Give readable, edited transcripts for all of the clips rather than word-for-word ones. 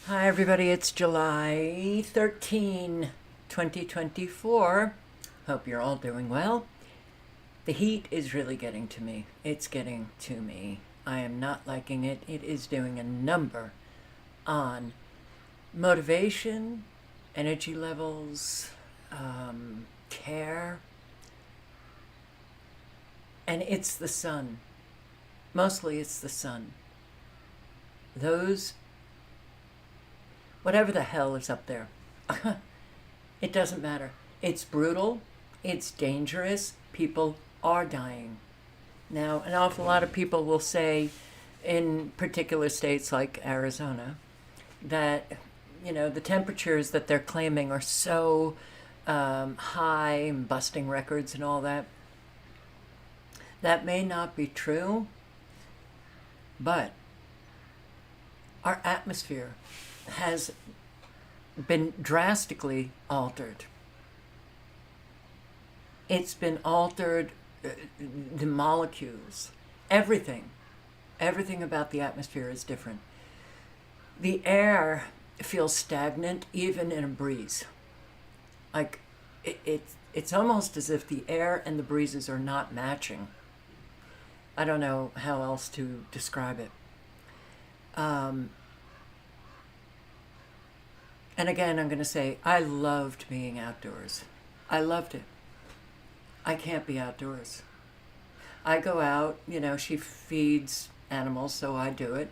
Hi, everybody. It's July 13, 2024. Hope you're all doing well. The heat is really getting to me. It's getting to me. I am not liking it. It is doing a number on motivation, energy levels, care, and it's the sun. Mostly it's the sun. Those, whatever the hell is up there. It doesn't matter. It's brutal. It's dangerous. People are dying. Now, an awful lot of people will say in particular states like Arizona that, the temperatures that they're claiming are so high and busting records and all that. That may not be true, but our atmosphere has been drastically altered. It's been altered, the molecules, everything. Everything about the atmosphere is different. The air feels stagnant even in a breeze. Like, it's almost as if the air and the breezes are not matching. I don't know how else to describe it. And again, I'm going to say, I loved being outdoors. I loved it. I can't be outdoors. I go out, she feeds animals, so I do it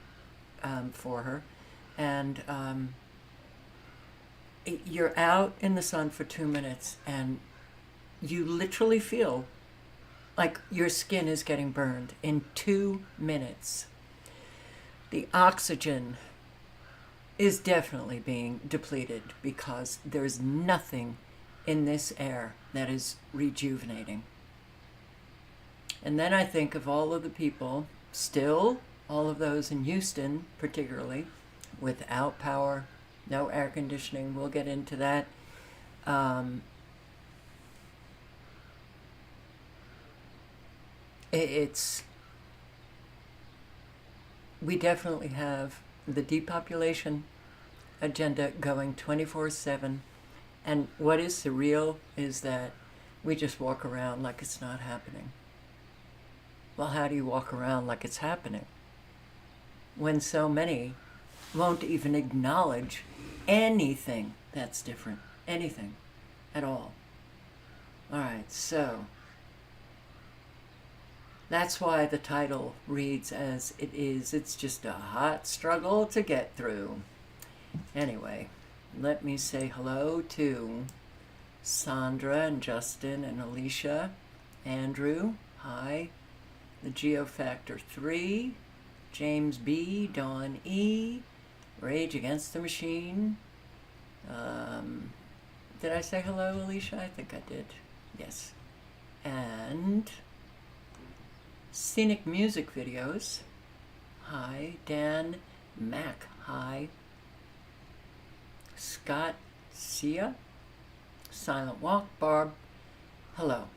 for her. And you're out in the sun for 2 minutes, and you literally feel like your skin is getting burned in 2 minutes. The oxygen is definitely being depleted because there's nothing in this air that is rejuvenating. And then I think of all of the people, still, all of those in Houston particularly, without power, no air conditioning. We'll get into that. It's we definitely have the depopulation agenda going 24/7. And what is surreal is that we just walk around like it's not happening. Well, how do you walk around like it's happening when so many won't even acknowledge anything that's different? Anything at all. All right, so that's why the title reads as it is. It's just a hot struggle to get through. Anyway, let me say hello to Sandra and Justin and Alicia, Andrew, hi, the Geofactor 3, James B, Dawn E, Rage Against the Machine. Did I say hello, Alicia? I think I did. Yes. And Scenic Music Videos. Hi. Dan Mac. Hi. Scott Sia. Silent Walk. Barb. Hello.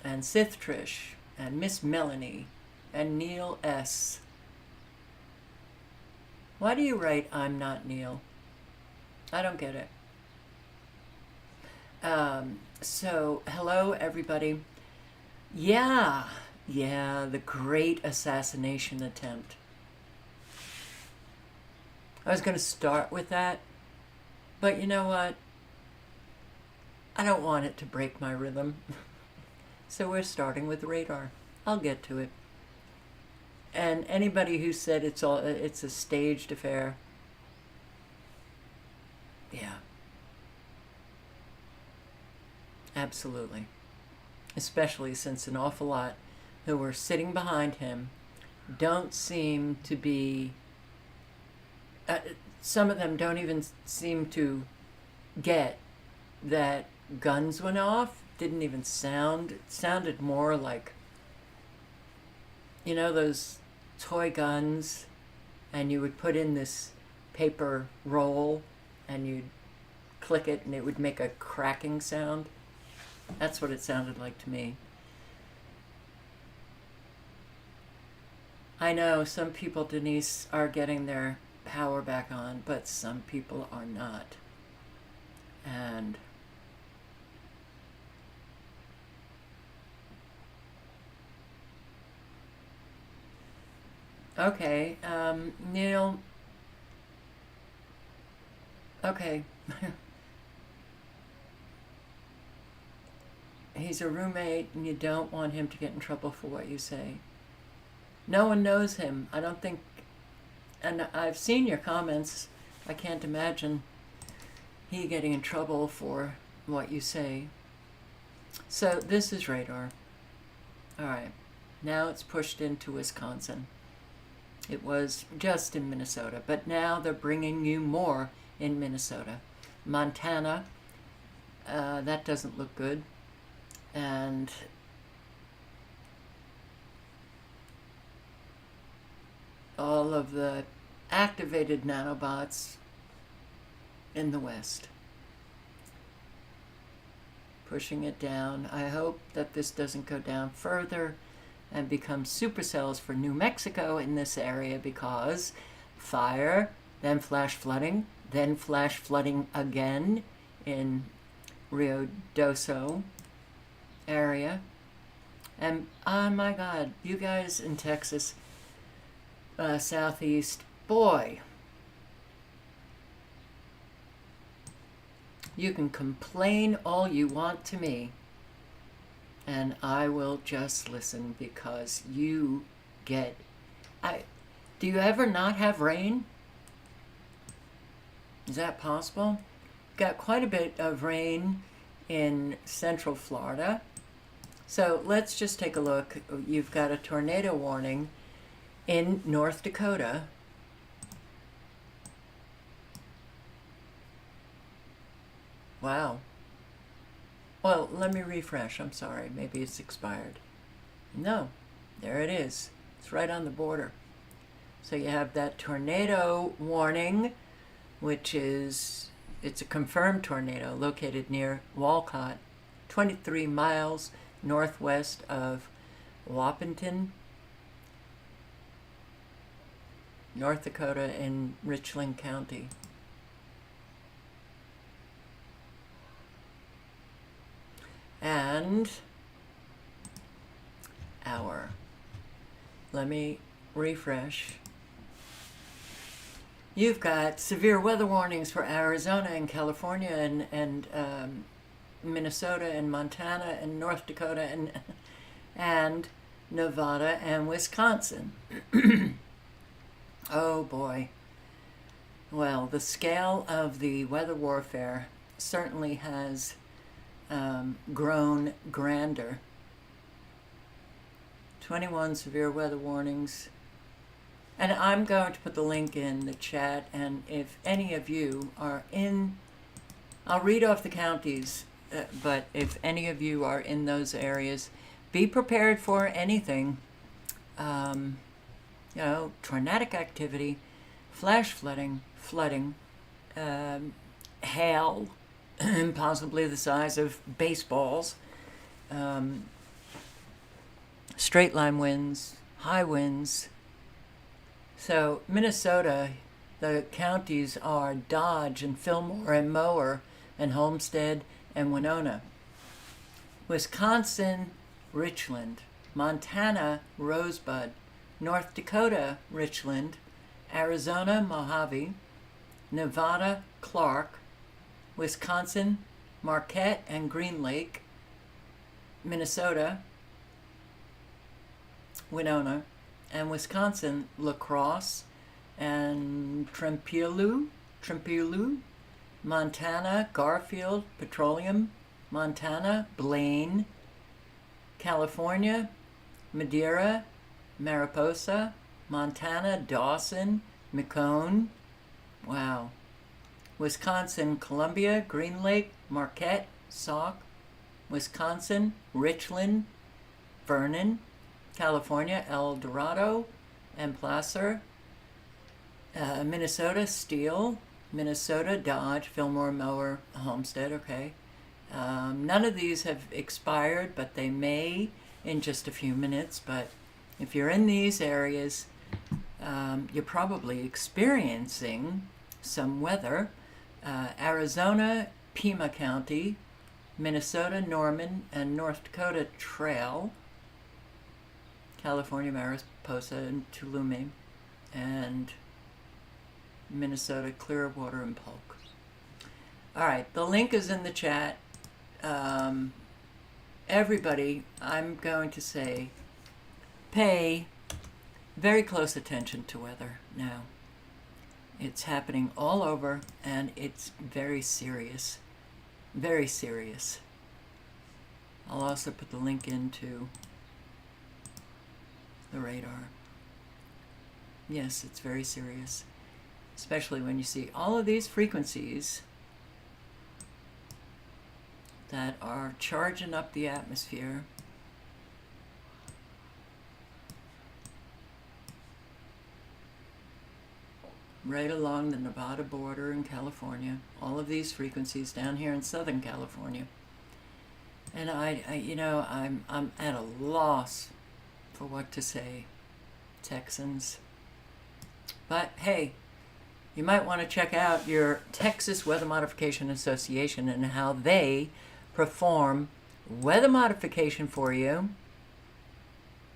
And Sith Trish. And Miss Melanie. And Neil S. Why do you write I'm not Neil? I don't get it. So, hello everybody. Yeah, the great assassination attempt. I was going to start with that, but you know what? I don't want it to break my rhythm. So we're starting with radar. I'll get to it. And anybody who said it's a staged affair, yeah, absolutely. Especially since an awful lot who were sitting behind him don't seem to be, some of them don't even seem to get that guns went off. Didn't even sound, it sounded more like, those toy guns, and you would put in this paper roll and you'd click it and it would make a cracking sound. That's what it sounded like to me. I know some people, Denise, are getting their power back on, but some people are not. And okay, Neil, okay. He's a roommate and you don't want him to get in trouble for what you say. No one knows him. I don't think, and I've seen your comments. I can't imagine he getting in trouble for what you say. So this is radar. All right. Now it's pushed into Wisconsin. It was just in Minnesota, but now they're bringing you more in Minnesota. Montana, that doesn't look good. And all of the activated nanobots in the west. Pushing it down. I hope that this doesn't go down further and become supercells for New Mexico in this area, because fire, then flash flooding again in Rio Doso area. And oh my God, you guys in Texas, southeast, boy, you can complain all you want to me, and I will just listen, because you get... do you ever not have rain? Is that possible? Got quite a bit of rain in central Florida. So let's just take a look. You've got a tornado warning in North Dakota. Wow. Well, let me refresh. I'm sorry. Maybe it's expired. No, there it is. It's right on the border. So you have that tornado warning, which is, it's a confirmed tornado located near Walcott, 23 miles northwest of Wahpeton, North Dakota, in Richland County. And let me refresh. You've got severe weather warnings for Arizona and California and Minnesota and Montana and North Dakota and Nevada and Wisconsin. Oh boy. Well, the scale of the weather warfare certainly has grown grander. 21 severe weather warnings. And I'm going to put the link in the chat, and if any of you are in, I'll read off the counties, but if any of you are in those areas, be prepared for anything. Tornadic activity, flash flooding, hail, possibly the size of baseballs, straight line winds, high winds. So Minnesota, the counties are Dodge and Fillmore and Mower and Homestead and Winona. Wisconsin, Richland. Montana, Rosebud. North Dakota, Richland. Arizona, Mojave. Nevada, Clark. Wisconsin, Marquette and Green Lake. Minnesota, Winona. And Wisconsin, La Crosse and Trempealeau. Montana, Garfield, Petroleum. Montana, Blaine. California, Madera, Mariposa. Montana, Dawson, McCone. Wow. Wisconsin, Columbia, Green Lake, Marquette, Sauk. Wisconsin, Richland, Vernon. California, El Dorado and Placer. Minnesota, Steele. Minnesota, Dodge, Fillmore, Mower, Homestead. Okay. None of these have expired, but they may in just a few minutes. But if you're in these areas, you're probably experiencing some weather. Arizona, Pima County, Minnesota, Norman, and North Dakota Trail, California, Mariposa, and Tuolumne, and Minnesota, Clearwater, and Polk. All right, the link is in the chat. Everybody, I'm going to say, pay very close attention to weather now. It's happening all over, and it's very serious. Very serious. I'll also put the link into the radar. Yes, it's very serious. Especially when you see all of these frequencies that are charging up the atmosphere. Right along the Nevada border in California, all of these frequencies down here in Southern California. And I'm at a loss for what to say, Texans. But hey, you might want to check out your Texas Weather Modification Association and how they perform weather modification for you.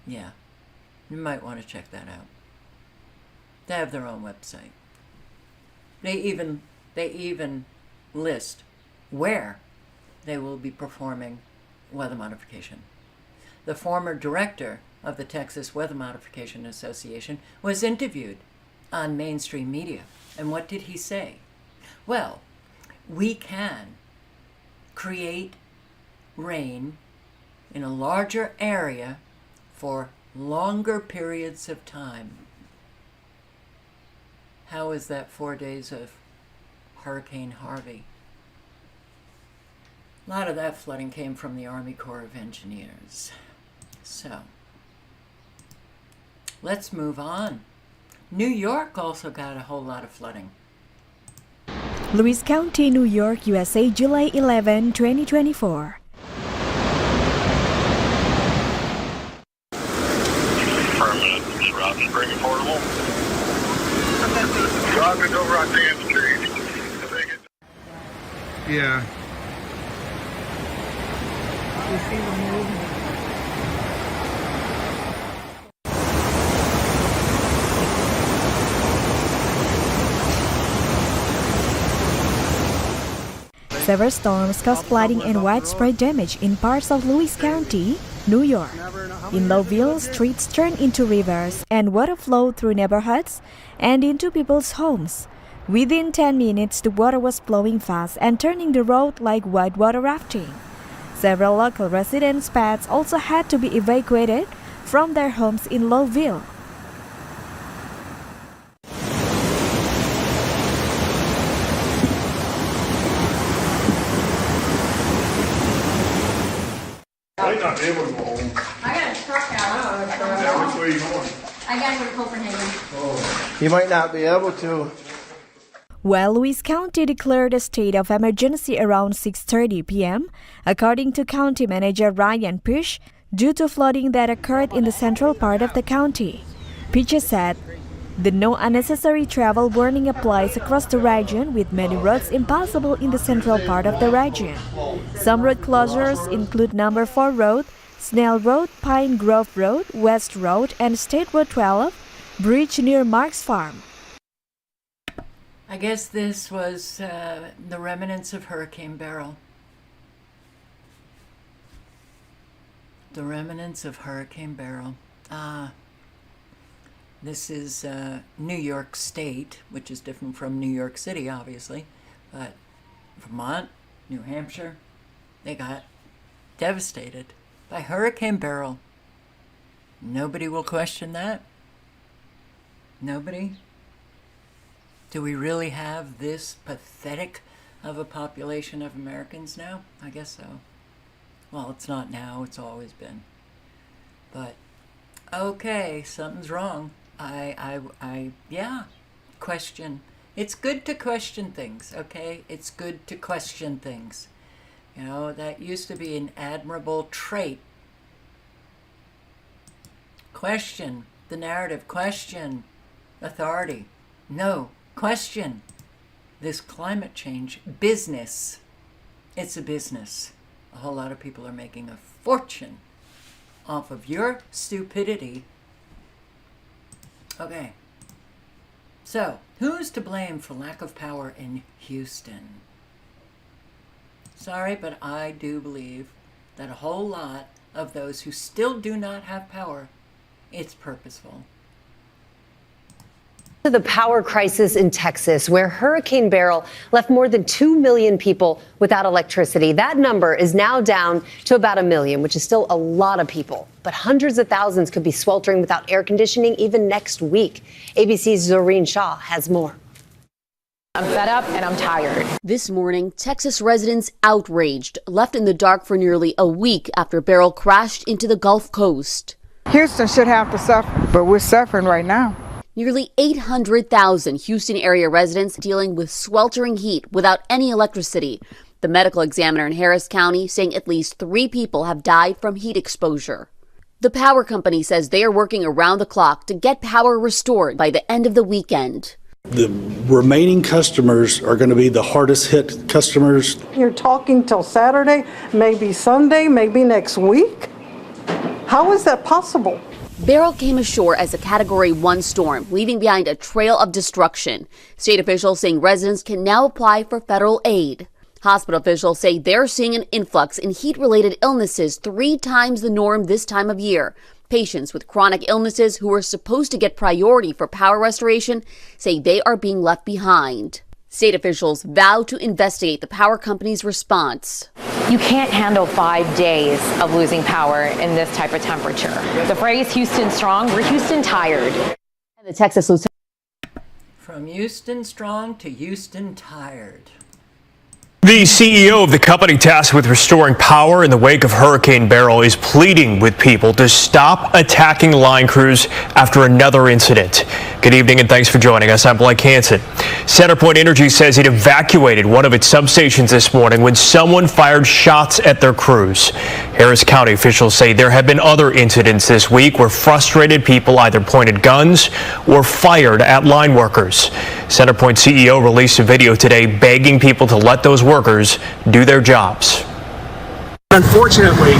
Yeah, you might want to check that out. They have their own website. They even list where they will be performing weather modification. The former director of the Texas Weather Modification Association was interviewed on mainstream media. And what did he say? Well, we can create rain in a larger area for longer periods of time. How is that 4 days of Hurricane Harvey? A lot of that flooding came from the Army Corps of Engineers. So, let's move on. New York also got a whole lot of flooding. Lewis County, New York, USA, July 11, 2024. Affirmative. Rob Spring Affordable. Roger's over on Dan Street. Yeah. You see the movement. Severe storms caused flooding and widespread damage in parts of Lewis County, New York. In Lowville, streets turned into rivers and water flowed through neighborhoods and into people's homes. Within 10 minutes, the water was flowing fast and turning the road like whitewater rafting. Several local residents' pets also had to be evacuated from their homes in Lowville. Might not be able to go home. I got a truck out. Yeah, which way are you going? I gotta go to Copenhagen. You might not be able to. While Lewis County declared a state of emergency around 6:30 p.m., according to County Manager Ryan Push, due to flooding that occurred in the central part of the county. Push said, "The no unnecessary travel warning applies across the region, with many roads impassable in the central part of the region. Some road closures include Number 4 Road, Snell Road, Pine Grove Road, West Road, and State Road 12, bridge near Marks Farm." I guess this was the remnants of Hurricane Beryl. The remnants of Hurricane Beryl. This is New York State, which is different from New York City, obviously. But Vermont, New Hampshire, they got devastated by Hurricane Beryl. Nobody will question that. Nobody. Do we really have this pathetic of a population of Americans now? I guess so. Well, it's not now, it's always been. But, okay, something's wrong. Yeah, question. It's good to question things, okay? It's good to question things. You know, that used to be an admirable trait. Question the narrative, question authority. No, question. this climate change business. It's a business. A whole lot of people are making a fortune off of your stupidity. Okay. So, who's to blame for lack of power in Houston? Sorry, but I do believe that a whole lot of those who still do not have power, it's purposeful. The power crisis in Texas, where Hurricane Beryl left more than 2 million people without electricity. That number is now down to about 1 million, which is still a lot of people. But hundreds of thousands could be sweltering without air conditioning even next week. ABC's Zoreen Shah has more. I'm fed up and I'm tired. This morning, Texas residents outraged, left in the dark for nearly a week after Beryl crashed into the Gulf Coast. Houston should have to suffer, but we're suffering right now. Nearly 800,000 Houston area residents dealing with sweltering heat without any electricity. The medical examiner in Harris County saying at least 3 people have died from heat exposure. The power company says they are working around the clock to get power restored by the end of the weekend. The remaining customers are going to be the hardest hit customers. You're talking till Saturday, maybe Sunday, maybe next week? How is that possible? Beryl came ashore as a Category 1 storm, leaving behind a trail of destruction. State officials saying residents can now apply for federal aid. Hospital officials say they're seeing an influx in heat-related illnesses 3 times the norm this time of year. Patients with chronic illnesses who were supposed to get priority for power restoration say they are being left behind. State officials vow to investigate the power company's response. You can't handle 5 days of losing power in this type of temperature. The phrase Houston strong, we're Houston tired. And the Texas Lieutenant. From Houston strong to Houston tired. The CEO of the company tasked with restoring power in the wake of Hurricane Beryl is pleading with people to stop attacking line crews after another incident. Good evening and thanks for joining us. I'm Blake Hansen. CenterPoint Energy says it evacuated one of its substations this morning when someone fired shots at their crews. Harris County officials say there have been other incidents this week where frustrated people either pointed guns or fired at line workers. CenterPoint CEO released a video today begging people to let those workers do their jobs. Unfortunately,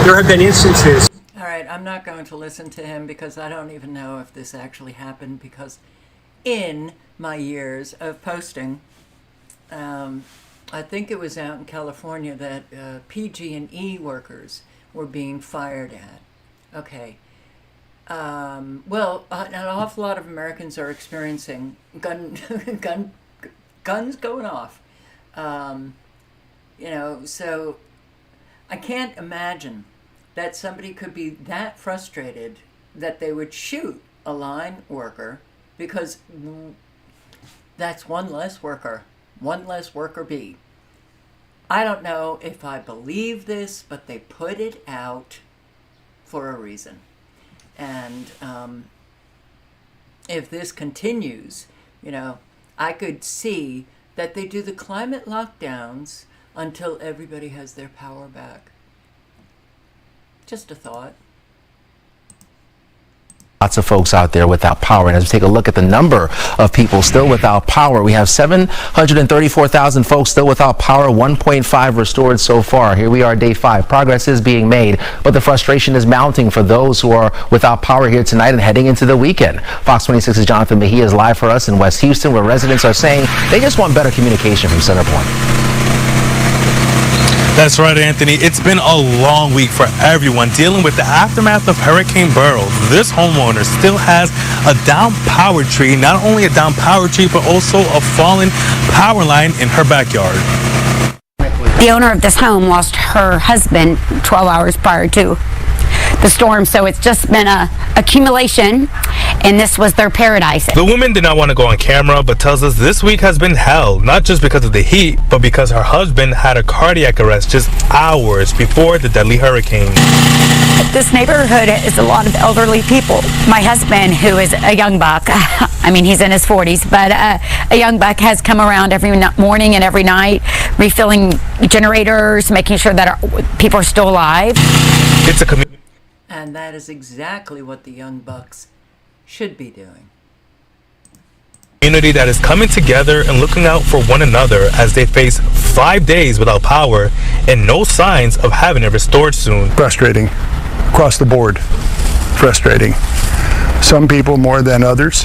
there have been instances. All right, I'm not going to listen to him because I don't even know if this actually happened, because in my years of posting, I think it was out in California that PG&E workers were being fired at. Okay. Well, an awful lot of Americans are experiencing guns going off. So I can't imagine that somebody could be that frustrated that they would shoot a line worker, because that's one less worker bee. I don't know if I believe this, but they put it out for a reason. And if this continues, I could see that they do the climate lockdowns until everybody has their power back. Just a thought. Lots of folks out there without power. And as we take a look at the number of people still without power, we have 734,000 folks still without power, 1.5 restored so far. Here we are, day 5. Progress is being made, but the frustration is mounting for those who are without power here tonight and heading into the weekend. Fox 26's Jonathan Mejia is live for us in West Houston, where residents are saying they just want better communication from CenterPoint. That's right, Anthony. It's been a long week for everyone dealing with the aftermath of Hurricane Beryl. This homeowner still has a down power tree, not only a down power tree, but also a fallen power line in her backyard. The owner of this home lost her husband 12 hours prior to the storm, so it's just been a accumulation, and this was their paradise. The woman did not want to go on camera, but tells us this week has been hell, not just because of the heat, but because her husband had a cardiac arrest just hours before the deadly hurricane. This neighborhood is a lot of elderly people. My husband, who is a young buck, I mean, he's in his 40s, but a young buck has come around every morning and every night, refilling generators, making sure that people are still alive. It's a community. And that is exactly what the young bucks should be doing. Community that is coming together and looking out for one another as they face 5 days without power and no signs of having it restored soon. Frustrating. Across the board. Frustrating. Some people more than others,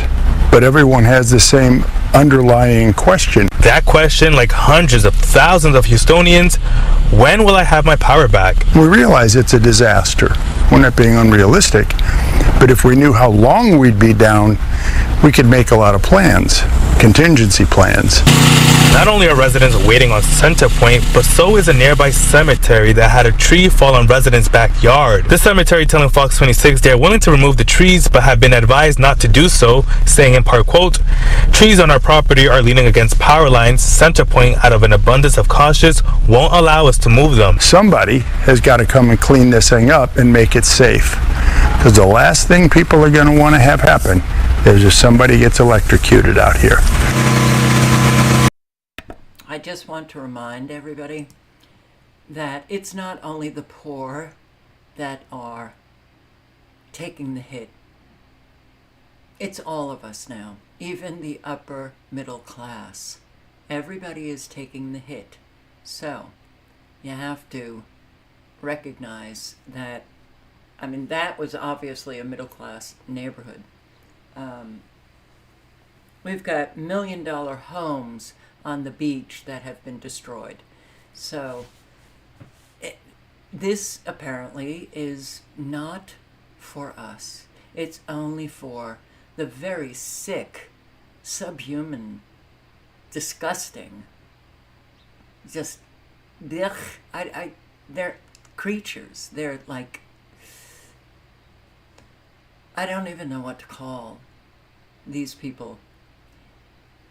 but everyone has the same underlying question. That question, like hundreds of thousands of Houstonians, when will I have my power back? We realize it's a disaster. We're not being unrealistic, but if we knew how long we'd be down, we could make a lot of plans, contingency plans. Not only are residents waiting on Center Point, but so is a nearby cemetery that had a tree fall on residents' backyard. The cemetery telling Fox 26 they are willing to remove the trees, but have been advised not to do so, saying in part, quote, trees on our property are leaning against power lines. Center Point, out of an abundance of caution, won't allow us to move them. Somebody has got to come and clean this thing up and make it safe. Because the last thing people are going to want to have happen is if somebody gets electrocuted out here. I just want to remind everybody that it's not only the poor that are taking the hit. It's all of us now, even the upper middle class. Everybody is taking the hit. So you have to recognize that, that was obviously a middle class neighborhood. We've got $1 million homes on the beach that have been destroyed. So this apparently is not for us. It's only for the very sick, subhuman, disgusting, just, they're creatures. They're like, I don't even know what to call these people.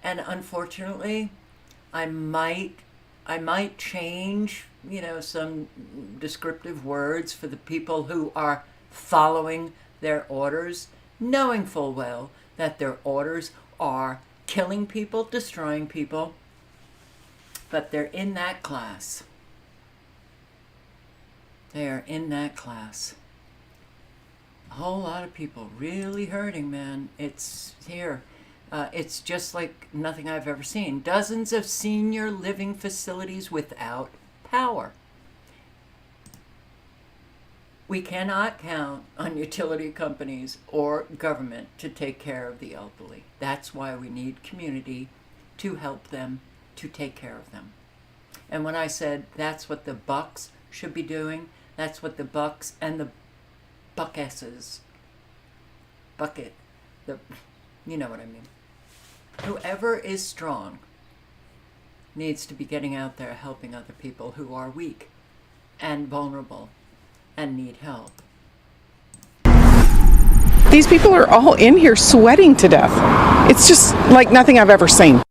And unfortunately, I might change, some descriptive words for the people who are following their orders, knowing full well that their orders are killing people, destroying people, but they're in that class. They are in that class. A whole lot of people really hurting, man. It's here. It's just like nothing I've ever seen. Dozens of senior living facilities without power. We cannot count on utility companies or government to take care of the elderly. That's why we need community to help them, to take care of them. And when I said that's what the Bucks should be doing, that's what the Bucks and the Buckesses, you know what I mean. Whoever is strong needs to be getting out there helping other people who are weak and vulnerable and need help. These people are all in here sweating to death. It's just like nothing I've ever seen.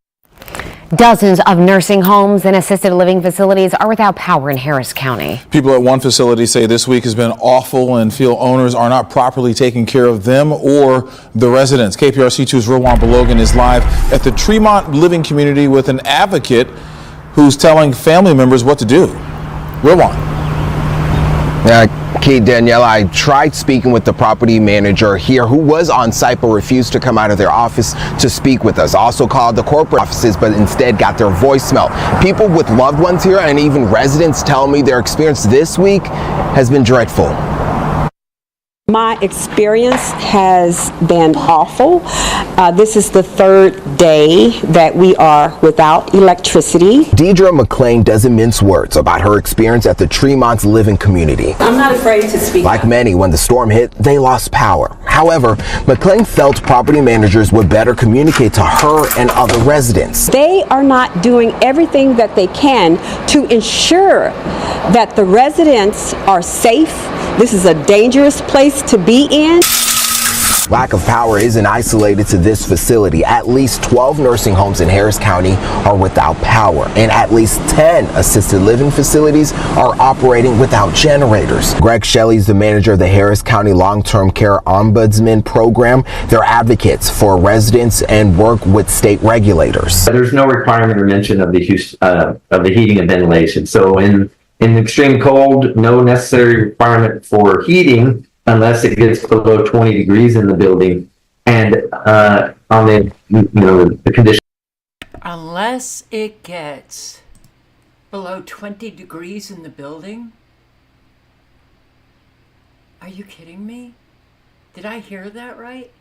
Dozens of nursing homes and assisted living facilities are without power in Harris County. People at one facility say this week has been awful and feel owners are not properly taking care of them or the residents. KPRC2's Rowan Balogan is live at the Tremont Living Community with an advocate who's telling family members what to do. Rowan. Kate, Danielle, I tried speaking with the property manager here who was on site but refused to come out of their office to speak with us. Also called the corporate offices but instead got their voicemail. People with loved ones here and even residents tell me their experience this week has been dreadful. My experience has been awful. This is the third day that we are without electricity. Deidre McClain doesn't mince words about her experience at the Tremont Living Community. I'm not afraid to speak. Like many, when the storm hit, they lost power. However, McClain felt property managers would better communicate to her and other residents. They are not doing everything that they can to ensure that the residents are safe. This is a dangerous place to be in. Lack of power isn't isolated to this facility. At least 12 nursing homes in Harris County are without power, and at least 10 assisted living facilities are operating without generators. Greg Shelley is the manager of the Harris County Long-Term Care Ombudsman Program. They're advocates for residents and work with state regulators. There's no requirement or mention of the heating and ventilation. So in extreme cold, no necessary requirement for heating unless it gets below 20 degrees in the building. And on on the condition. Unless it gets below 20 degrees in the building? Are you kidding me? Did I hear that right?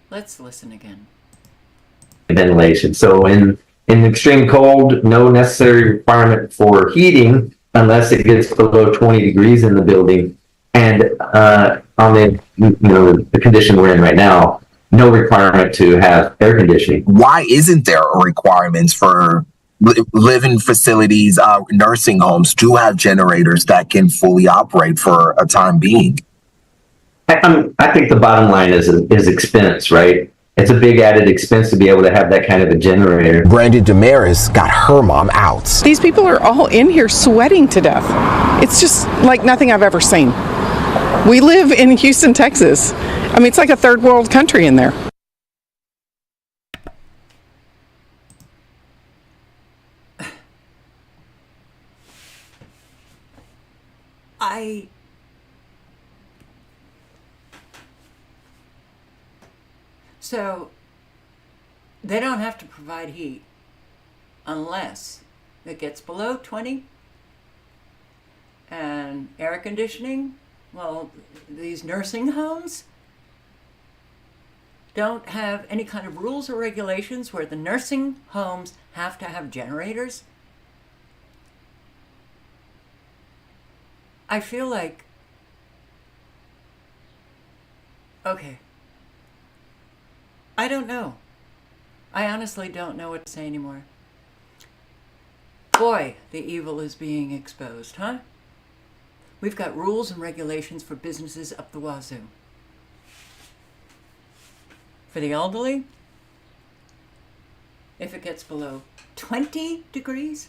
Let's listen again. Ventilation. So in extreme cold, no necessary requirement for heating unless it gets below 20 degrees in the building. And on the condition we're in right now, no requirement to have air conditioning. Why isn't there a requirement for living facilities, nursing homes to have generators that can fully operate for a time being? I think the bottom line is expense, right? It's a big added expense to be able to have that kind of a generator. Brandon Damaris got her mom out. These people are all in here sweating to death. It's just like nothing I've ever seen. We live in Houston, Texas. I mean, it's like a third world country in there. So they don't have to provide heat unless it gets below 20, and air conditioning. Well, these nursing homes don't have any kind of rules or regulations where the nursing homes have to have generators. I feel like, okay, I don't know. I honestly don't know what to say anymore. Boy, the evil is being exposed, huh? We've got rules and regulations for businesses up the wazoo. For the elderly, if it gets below 20 degrees,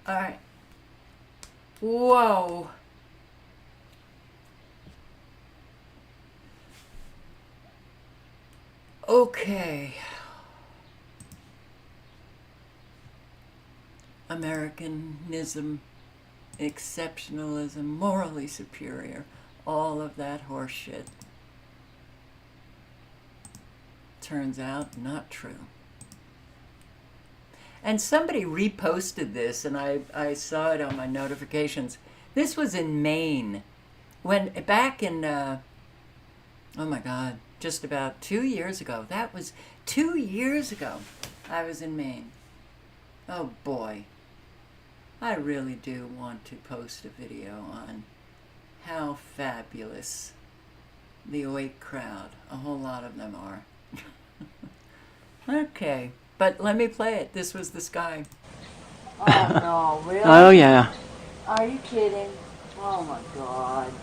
all right. Whoa. Okay. Americanism, exceptionalism, morally superior, all of that horse shit. Turns out not true. And somebody reposted this, and I saw it on my notifications. This was in Maine. When back in, oh my God, just about 2 years ago. That was 2 years ago. I was in Maine. Oh boy. I really do want to post a video on how fabulous the awake crowd, a whole lot of them are. Okay, but let me play it. This was this guy. Oh no, really? Oh yeah. Are you kidding? Oh my God.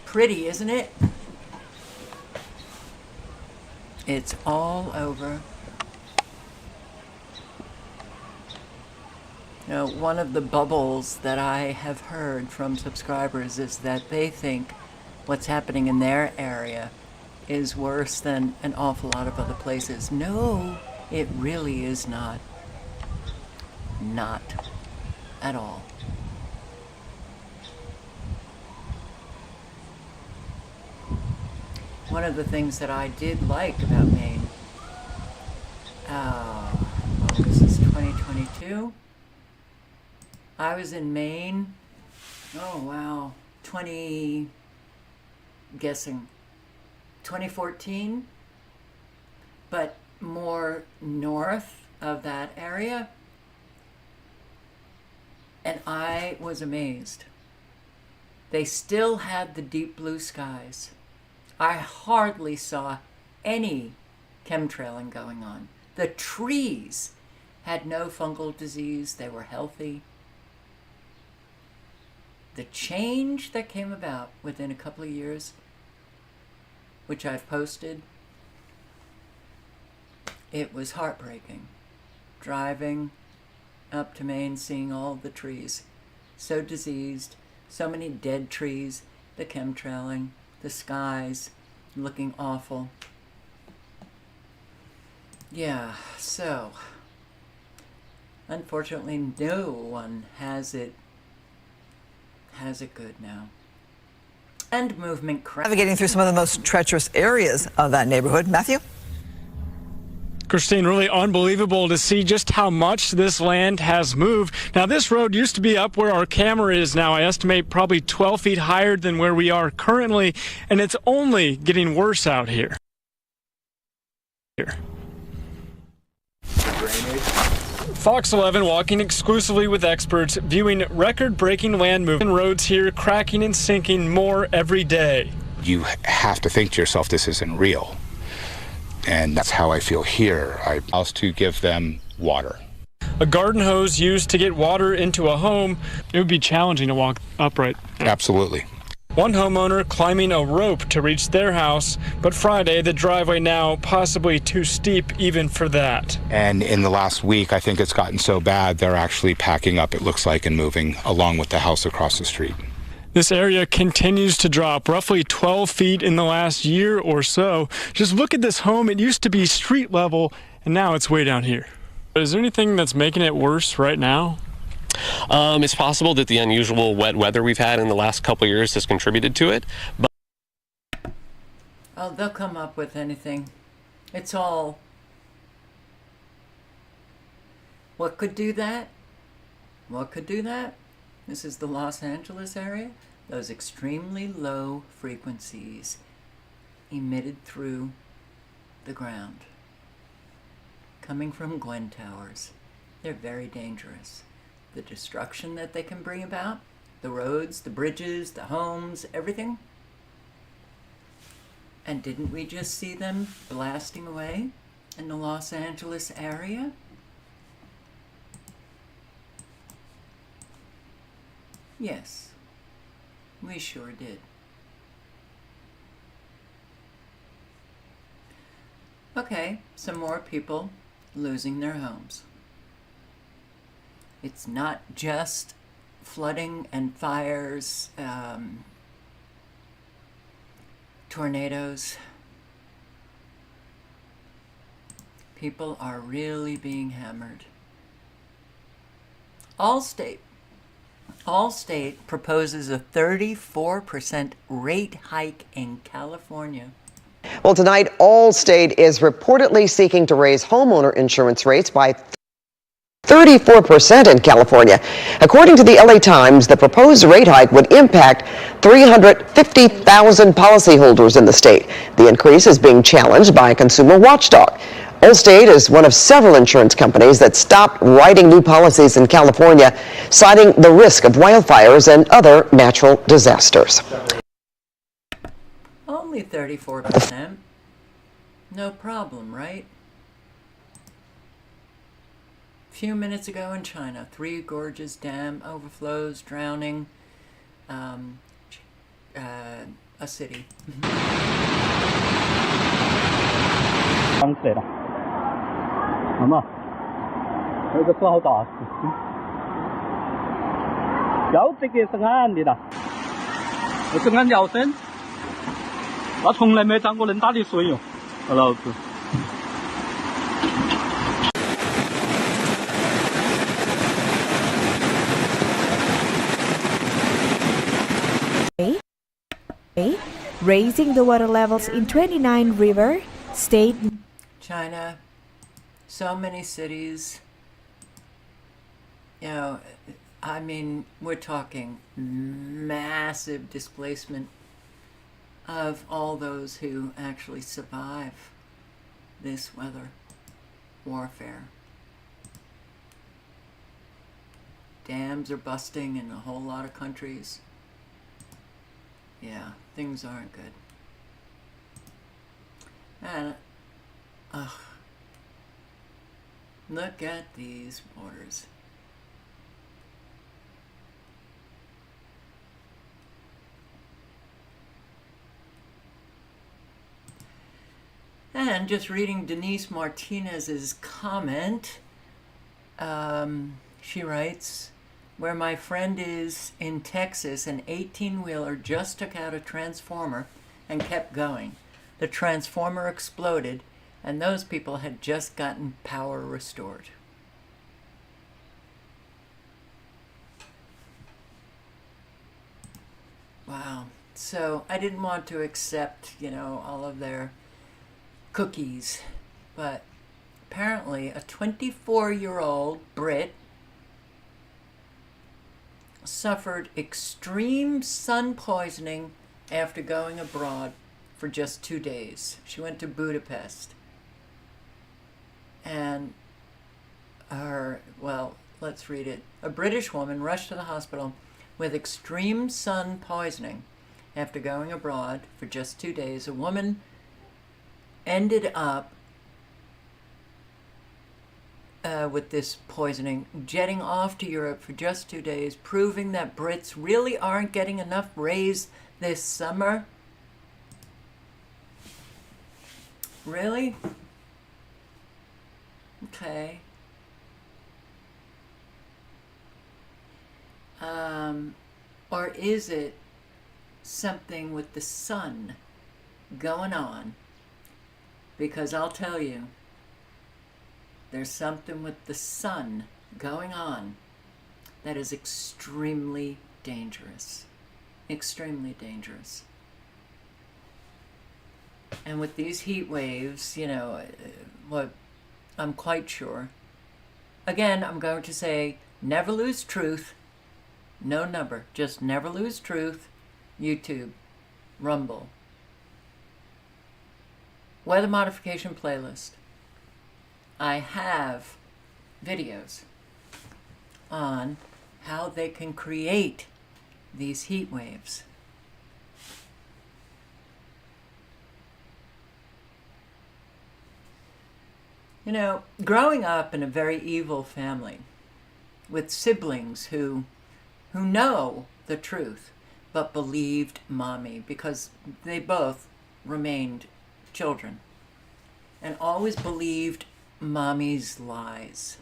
Pretty, isn't it? It's all over. You know, one of the bubbles that I have heard from subscribers is that they think what's happening in their area is worse than an awful lot of other places. No, it really is not. Not at all. One of the things that I did like about Maine, well, this is 2022. I was in Maine, oh wow, 2014, but more north of that area. And I was amazed. They still had the deep blue skies. I hardly saw any chemtrailing going on. The trees had no fungal disease. They were healthy. The change that came about within a couple of years which I've posted. It was heartbreaking. Driving up to Maine, seeing all the trees. So diseased, so many dead trees, the chemtrailing, the skies looking awful. Yeah, so unfortunately no one has it good now. And movement Navigating through some of the most treacherous areas of that neighborhood. Matthew? Christine, really unbelievable to see just how much this land has moved. Now, this road used to be up where our camera is now. I estimate probably 12 feet higher than where we are currently, and it's only getting worse out here. Fox 11 walking exclusively with experts, viewing record-breaking land movement roads here, cracking and sinking more every day. You have to think to yourself, this isn't real. And that's how I feel here. I was to give them water. A garden hose used to get water into a home. It would be challenging to walk upright. Absolutely. One homeowner climbing a rope to reach their house, but Friday, the driveway now possibly too steep even for that. And in the last week, I think it's gotten so bad, they're actually packing up, it looks like, and moving along with the house across the street. This area continues to drop roughly 12 feet in the last year or so. Just look at this home. It used to be street level, and now it's way down here. Is there anything that's making it worse right now? It's possible that the unusual wet weather we've had in the last couple of years has contributed to it. But oh, they'll come up with anything. It's all... What could do that? What could do that? This is the Los Angeles area. Those extremely low frequencies emitted through the ground, coming from Gwen Towers. They're very dangerous. The destruction that they can bring about, the roads, the bridges, the homes, everything. And didn't we just see them blasting away in the Los Angeles area? Yes, we sure did. Okay, some more people losing their homes. It's not just flooding and fires, tornadoes. People are really being hammered. Allstate proposes a 34% rate hike in California. Well, tonight, Allstate is reportedly seeking to raise homeowner insurance rates by 34% in California. According to the LA Times, the proposed rate hike would impact 350,000 policyholders in the state. The increase is being challenged by a consumer watchdog. Allstate is one of several insurance companies that stopped writing new policies in California, citing the risk of wildfires and other natural disasters. Only 34%. No problem, right? A few minutes ago in China, Three Gorges Dam overflows, drowning a city. Raising the water levels in 29 river state. China, so many cities. You know, I mean, we're talking massive displacement of all those who actually survive this weather warfare. Dams are busting in a whole lot of countries. Yeah, things aren't good. And, look at these waters. And just reading Denise Martinez's comment, she writes, where my friend is in Texas, an 18-wheeler just took out a transformer and kept going. The transformer exploded, and those people had just gotten power restored. Wow. So I didn't want to accept, all of their cookies, but apparently a 24-year-old Brit suffered extreme sun poisoning after going abroad for just 2 days. She went to Budapest, and let's read it. A British woman rushed to the hospital with extreme sun poisoning after going abroad for just 2 days. A woman ended up with this poisoning, jetting off to Europe for just 2 days, proving that Brits really aren't getting enough rays this summer. Really? Okay. Or is it something with the sun going on? Because I'll tell you, there's something with the sun going on that is extremely dangerous. Extremely dangerous. And with these heat waves, what I'm quite sure. Again, I'm going to say, never lose truth. No number, just never lose truth. YouTube, Rumble, weather modification playlist. I have videos on how they can create these heat waves. Growing up in a very evil family with siblings who know the truth but believed mommy because they both remained children and always believed mommy's lies.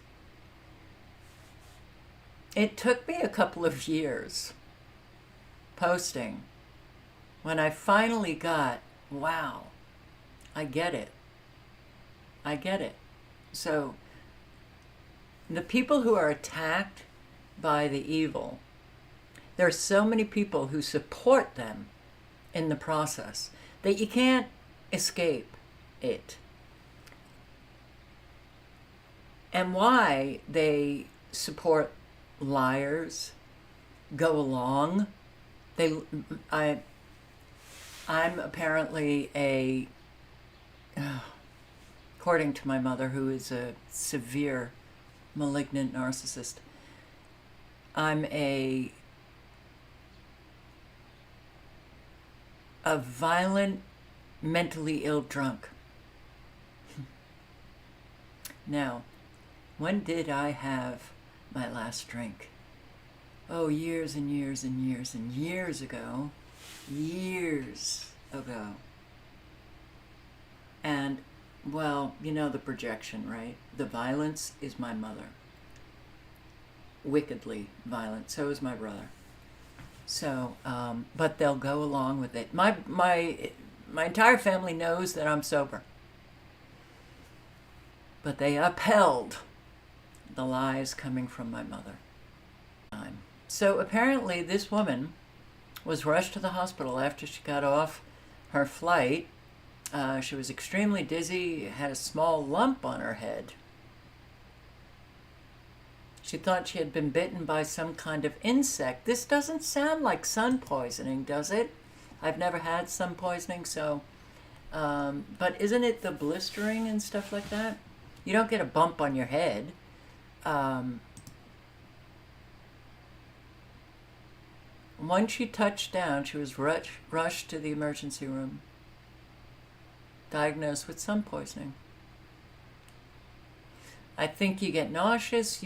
It took me a couple of years posting when I finally got, wow, I get it. I get it. So the people who are attacked by the evil, there are so many people who support them in the process that you can't escape it. And why they support liars, go along. I'm apparently according to my mother, who is a severe malignant narcissist, I'm a violent, mentally ill drunk. Now, when did I have my last drink? Oh, years and years and years and years ago. Years ago. And, well, the projection, right? The violence is my mother. Wickedly violent. So is my brother. So, but they'll go along with it. My entire family knows that I'm sober. But they upheld the lies coming from my mother. So apparently this woman was rushed to the hospital after she got off her flight. She was extremely dizzy, had a small lump on her head. She thought she had been bitten by some kind of insect. This doesn't sound like sun poisoning, does it? I've never had sun poisoning, so... but isn't it the blistering and stuff like that? You don't get a bump on your head. Once she touched down, she was rushed to the emergency room, diagnosed with sun poisoning. I think you get nauseous,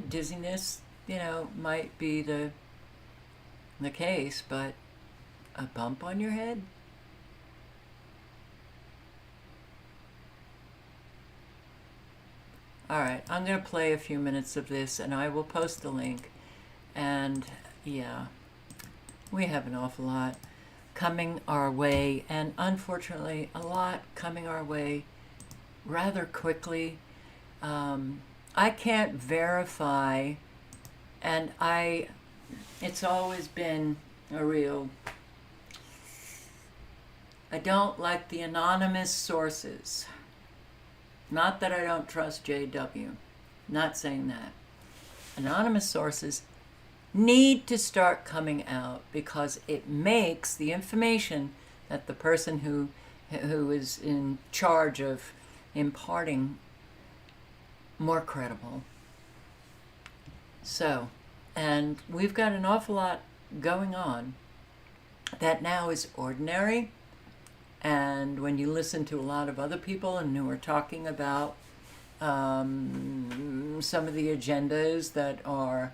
dizziness, might be the case, but a bump on your head? All right, I'm going to play a few minutes of this, and I will post the link. And yeah, we have an awful lot coming our way, and unfortunately, a lot coming our way rather quickly. I can't verify, and it's always been a real, I don't like the anonymous sources. Not that I don't trust JW, not saying that. Anonymous sources need to start coming out because it makes the information that the person who is in charge of imparting more credible. So, and we've got an awful lot going on that now is ordinary. And when you listen to a lot of other people and who are talking about some of the agendas that are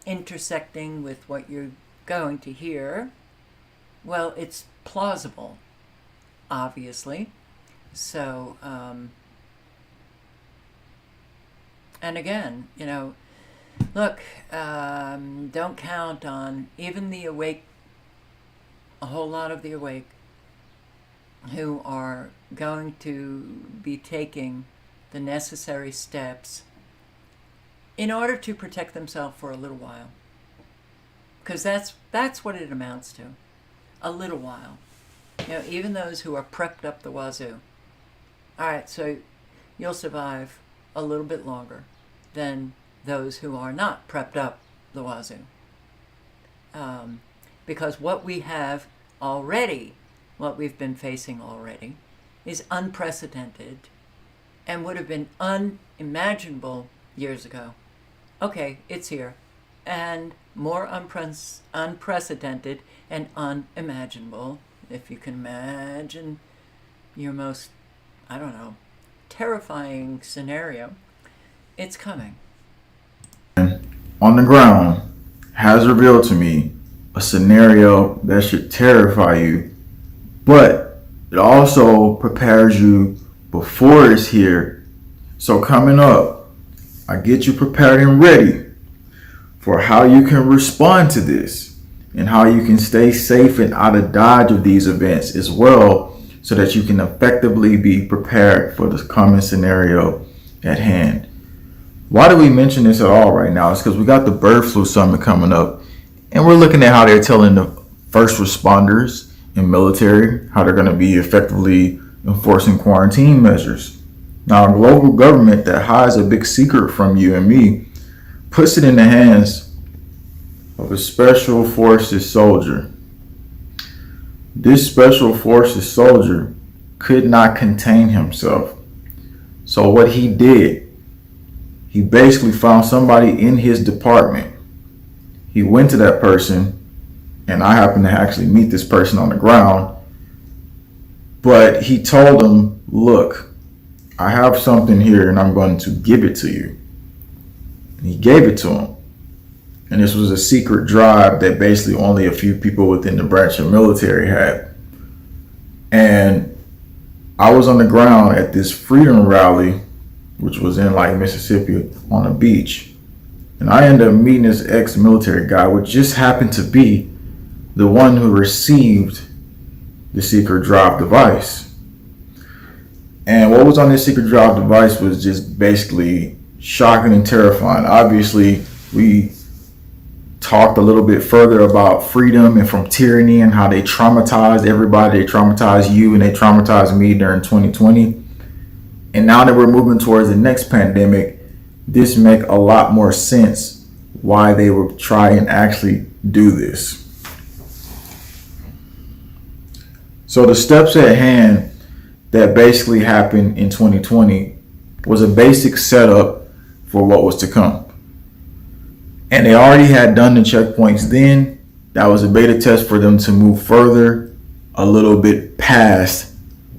intersecting with what you're going to hear, well, it's plausible, obviously. So, and again, you know, look, don't count on even the awake, a whole lot of the awake, who are going to be taking the necessary steps in order to protect themselves for a little while. Because that's what it amounts to. A little while. You know, even those who are prepped up the wazoo. Alright, so you'll survive a little bit longer than those who are not prepped up the wazoo. Because what we have already, what we've been facing already, is unprecedented and would have been unimaginable years ago. Okay, it's here. And more unprecedented and unimaginable, if you can imagine your most, I don't know, terrifying scenario, it's coming. On the ground has revealed to me a scenario that should terrify you, but it also prepares you before it's here. So coming up, I get you prepared and ready for how you can respond to this and how you can stay safe and out of dodge of these events as well, so that you can effectively be prepared for the coming scenario at hand. Why do we mention this at all right now? It's because we got the bird flu summit coming up, and we're looking at how they're telling the first responders and military how they're going to be effectively enforcing quarantine measures. Now, a global government that hides a big secret from you and me puts it in the hands of a special forces soldier. This special forces soldier could not contain himself. So what he did, he basically found somebody in his department. He went to that person, and I happened to actually meet this person on the ground, but he told him, look, I have something here and I'm going to give it to you. And he gave it to him. And this was a secret drive that basically only a few people within the branch of military had. And I was on the ground at this freedom rally, which was in like Mississippi on a beach. And I ended up meeting this ex-military guy, which just happened to be the one who received the secret drive device. And what was on this secret drive device was just basically shocking and terrifying. Obviously, we talked a little bit further about freedom and from tyranny and how they traumatized everybody. They traumatized you and they traumatized me during 2020. And now that we're moving towards the next pandemic, this make a lot more sense why they would try and actually do this. So the steps at hand that basically happened in 2020 was a basic setup for what was to come. And they already had done the checkpoints then. That was a beta test for them to move further a little bit past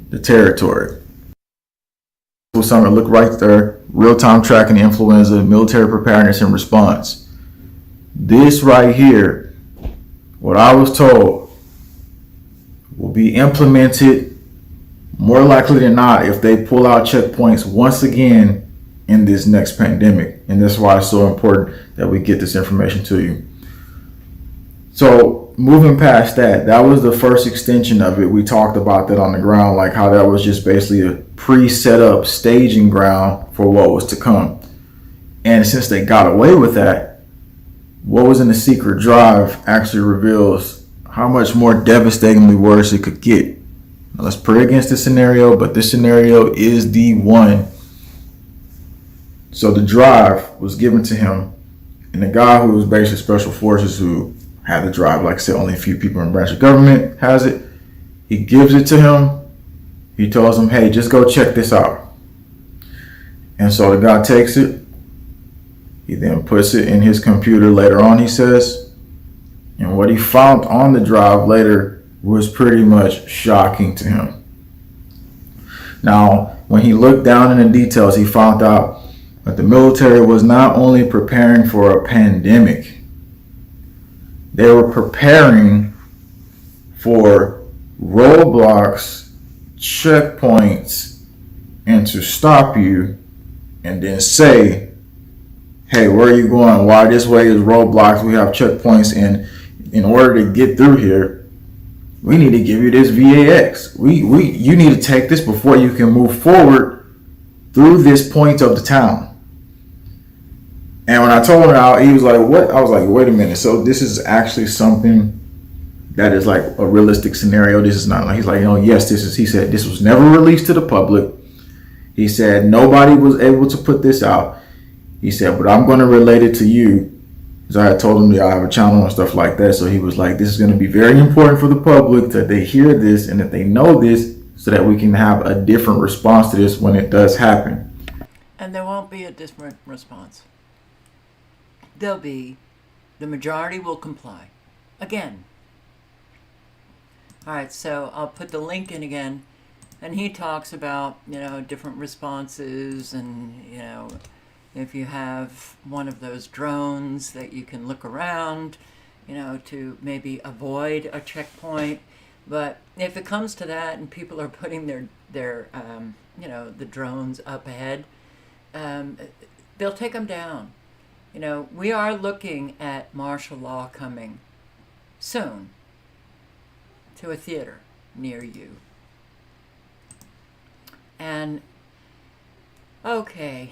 the territory. Summit, look right there, real-time tracking influenza, military preparedness and response. This right here, what I was told, will be implemented more likely than not if they pull out checkpoints once again in this next pandemic. And that's why it's so important that we get this information to you. So moving past that, that was the first extension of it. We talked about that on the ground, like how that was just basically a pre-set up staging ground for what was to come. And since they got away with that, what was in the secret drive actually reveals how much more devastatingly worse it could get. Now, let's pray against this scenario, but this scenario is the one. So the drive was given to him, and the guy who was basically special forces who had the drive, like I said, only a few people in the branch of government has it. He gives it to him. He tells him, hey, just go check this out. And so the guy takes it. He then puts it in his computer later on, he says. And what he found on the drive later was pretty much shocking to him. Now, when he looked down in the details, he found out that the military was not only preparing for a pandemic, they were preparing for roadblocks, checkpoints, and to stop you and then say, hey, where are you going? Why this way is roadblocks? We have checkpoints, and in order to get through here, we need to give you this VAX. You need to take this before you can move forward through this point of the town. And when I told him out, he was like, what? I was like, wait a minute. So this is actually something that is like a realistic scenario. This is not like, he's like, yes, this is, he said, this was never released to the public. He said, nobody was able to put this out. He said, but I'm going to relate it to you. Because I had told him that I have a channel and stuff like that. So he was like, this is going to be very important for the public that they hear this and that they know this so that we can have a different response to this when it does happen. And there won't be a different response. There'll be, the majority will comply. Again. All right, so I'll put the link in again. And he talks about, different responses and, if you have one of those drones that you can look around, to maybe avoid a checkpoint. But if it comes to that and people are putting their the drones up ahead, they'll take them down. We are looking at martial law coming soon to a theater near you. And okay,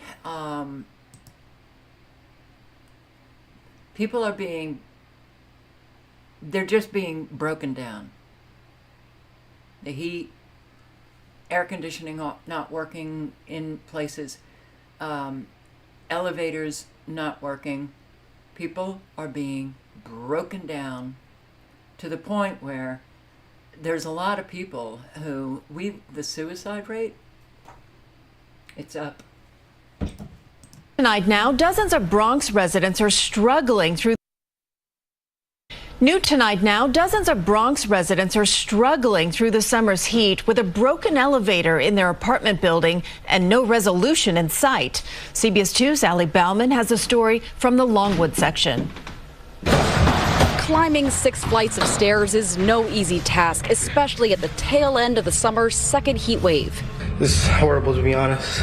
people are they're just being broken down. The heat, air conditioning not working in places, elevators not working. People are being broken down to the point where there's a lot of people who, the suicide rate, it's up. Tonight now, dozens of Bronx residents are struggling through. New tonight now, dozens of Bronx residents are struggling through the summer's heat with a broken elevator in their apartment building and no resolution in sight. CBS 2's Allie Bauman has a story from the Longwood section. Climbing 6 flights of stairs is no easy task, especially at the tail end of the summer's second heat wave. This is horrible, to be honest.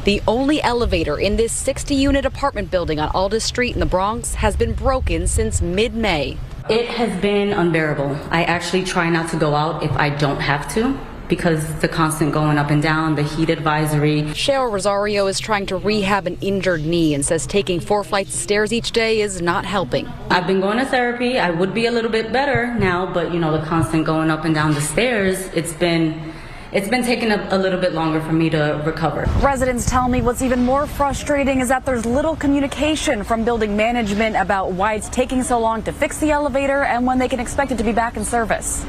The only elevator in this 60-unit apartment building on Aldous Street in the Bronx has been broken since mid-May. It has been unbearable. I actually try not to go out if I don't have to because the constant going up and down, the heat advisory. Cheryl Rosario is trying to rehab an injured knee and says taking 4 flights of stairs each day is not helping. I've been going to therapy. I would be a little bit better now, but the constant going up and down the stairs, it's been taking a little bit longer for me to recover. Residents tell me what's even more frustrating is that there's little communication from building management about why it's taking so long to fix the elevator and when they can expect it to be back in service.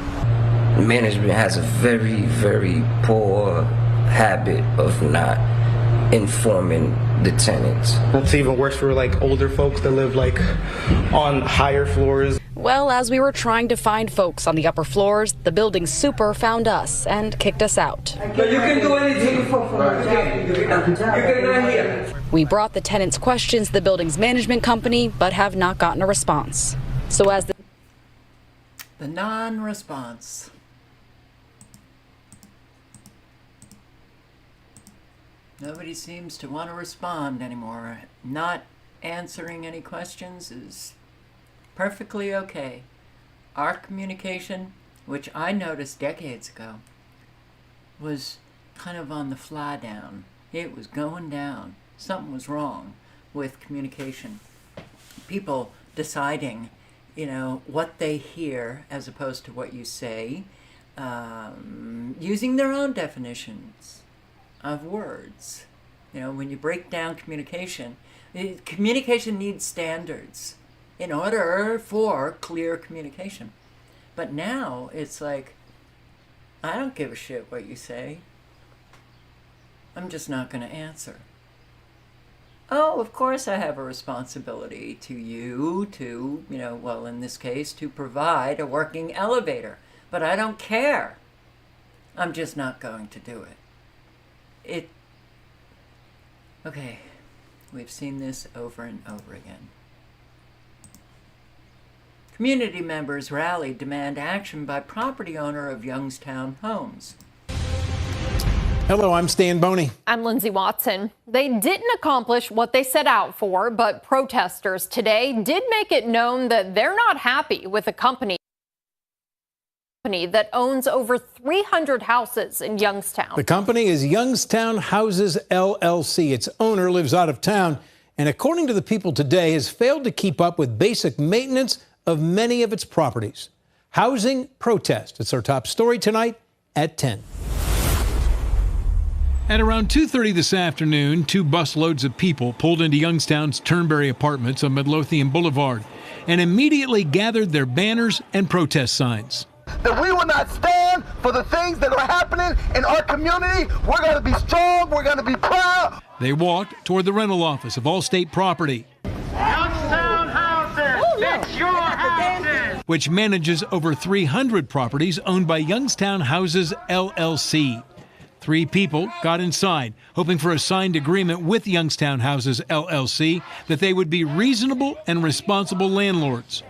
Management has a very, very poor habit of not informing the tenants. That's even worse for older folks that live on higher floors. Well, as we were trying to find folks on the upper floors, the building's super found us and kicked us out. But you can do anything you can go here. We brought the tenants' questions to the building's management company, but have not gotten a response. So as the non-response. Nobody seems to want to respond anymore. Not answering any questions is perfectly okay. Our communication, which I noticed decades ago, was kind of on the fly down. It was going down. Something was wrong with communication. People deciding, what they hear as opposed to what you say, using their own definitions of words. When you break down communication needs standards in order for clear communication. But now it's like, I don't give a shit what you say. I'm just not going to answer. Oh, of course I have a responsibility to you to, in this case, to provide a working elevator. But I don't care. I'm just not going to do it. Okay, we've seen this over and over again. Community members rallied demand action by property owner of Youngstown Homes. Hello, I'm Stan Boney. I'm Lindsay Watson. They didn't accomplish what they set out for, but protesters today did make it known that they're not happy with a company that owns over 300 houses in Youngstown. The company is Youngstown Houses LLC. Its owner lives out of town and, according to the People today, has failed to keep up with basic maintenance of many of its properties. Housing protest. It's our top story tonight at 10. At around 2:30 this afternoon, 2 busloads of people pulled into Youngstown's Turnberry Apartments on Midlothian Boulevard and immediately gathered their banners and protest signs. That we will not stand for the things that are happening in our community. We're going to be strong. We're going to be proud. They walked toward the rental office of Allstate Property, Youngstown Houses, it's your houses, which manages over 300 properties owned by Youngstown Houses LLC. 3 people got inside, hoping for a signed agreement with Youngstown Houses LLC that they would be reasonable and responsible landlords.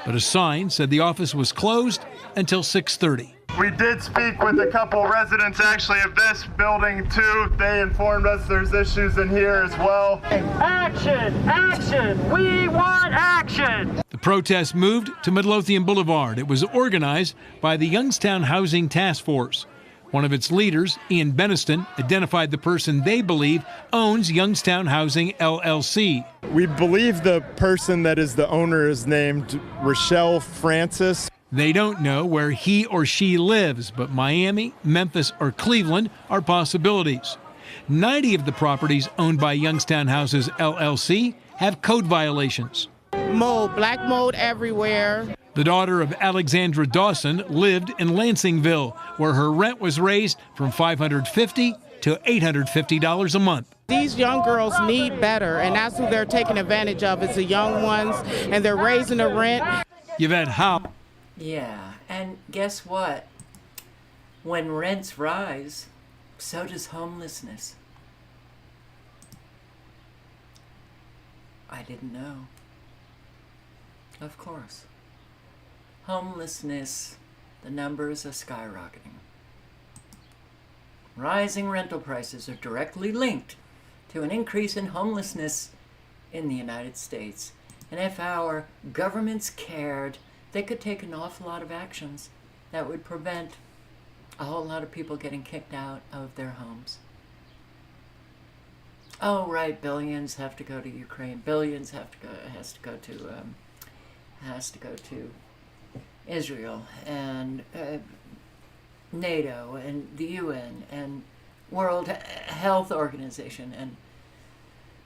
But a sign said the office was closed until 6:30. We did speak with a couple residents actually of this building too. They informed us there's issues in here as well. Action! Action! We want action! The protest moved to Midlothian Boulevard. It was organized by the Youngstown Housing Task Force. One of its leaders, Ian Beniston, identified the person they believe owns Youngstown Housing LLC. We believe the person that is the owner is named Rochelle Francis. They don't know where he or she lives, but Miami, Memphis, or Cleveland are possibilities. 90 of the properties owned by Youngstown Houses LLC have code violations. Mold, black mold everywhere. The daughter of Alexandra Dawson lived in Lansingville, where her rent was raised from $550 to $850 a month. These young girls need better, and that's who they're taking advantage of, is the young ones, and they're raising the rent. Yvette Howe. Yeah, and guess what? When rents rise, so does homelessness. I didn't know. Of course. Homelessness, the numbers are skyrocketing. Rising rental prices are directly linked to an increase in homelessness in the United States. And if our governments cared, they could take an awful lot of actions that would prevent a whole lot of people getting kicked out of their homes. Oh, right, billions have to go to Ukraine. Billions has to go to Israel and NATO and the UN and World Health Organization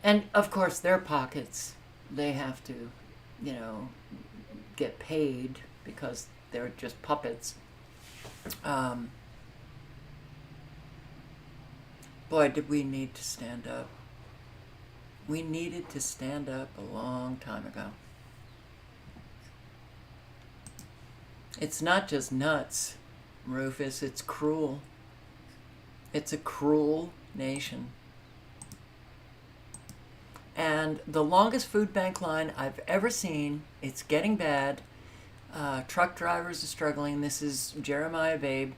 and of course their pockets, they have to, get paid because they're just puppets. Boy, did we need to stand up. We needed to stand up a long time ago. It's not just nuts, Rufus, it's cruel. It's a cruel nation. And the longest food bank line I've ever seen, it's getting bad. Truck drivers are struggling. This is Jeremiah Babe,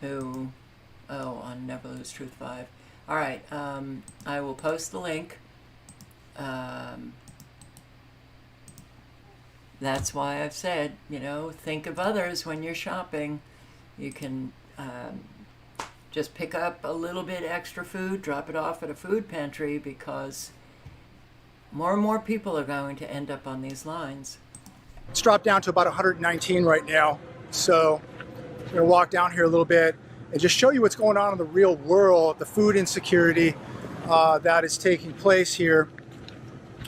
who, on Never Lose Truth 5, All right, I will post the link. That's why I've said, think of others when you're shopping. You can just pick up a little bit extra food, drop it off at a food pantry, because more and more people are going to end up on these lines. It's dropped down to about 119 right now. So I'm going to walk down here a little bit and just show you what's going on in the real world, the food insecurity that is taking place here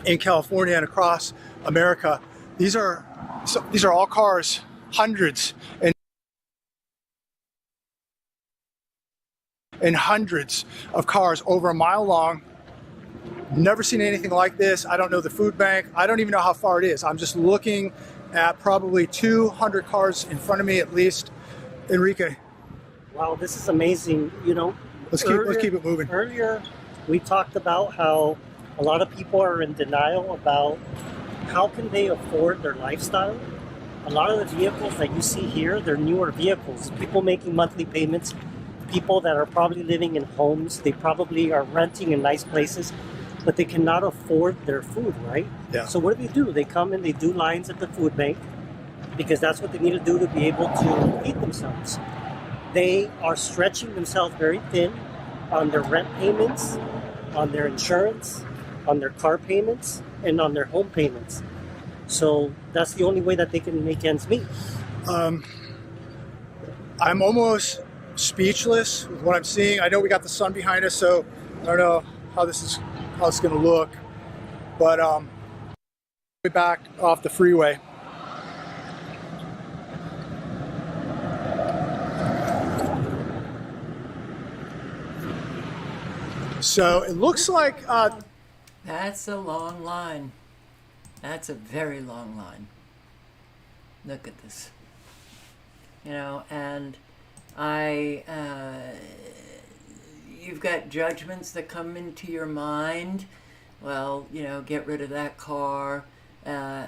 in California and across America. These are all cars, hundreds and hundreds of cars over a mile long. Never seen anything like this. I don't know the food bank. I don't even know how far it is. I'm just looking at probably 200 cars in front of me at least. Enrique. Wow, this is amazing. Let's keep it moving. Earlier, we talked about how a lot of people are in denial about how can they afford their lifestyle. A lot of the vehicles that you see here, they're newer vehicles. People making monthly payments, people that are probably living in homes. They probably are renting in nice places, but they cannot afford their food, right? Yeah. So what do? They come and they do lines at the food bank because that's what they need to do to be able to feed themselves. They are stretching themselves very thin on their rent payments, on their insurance, on their car payments, and on their home payments. So that's the only way that they can make ends meet. I'm almost speechless with what I'm seeing. I know we got the sun behind us, so I don't know how it's going to look. But way back off the freeway. So it looks like that's a long line. That's a very long line. Look at this. And you've got judgments that come into your mind. Well, get rid of that car,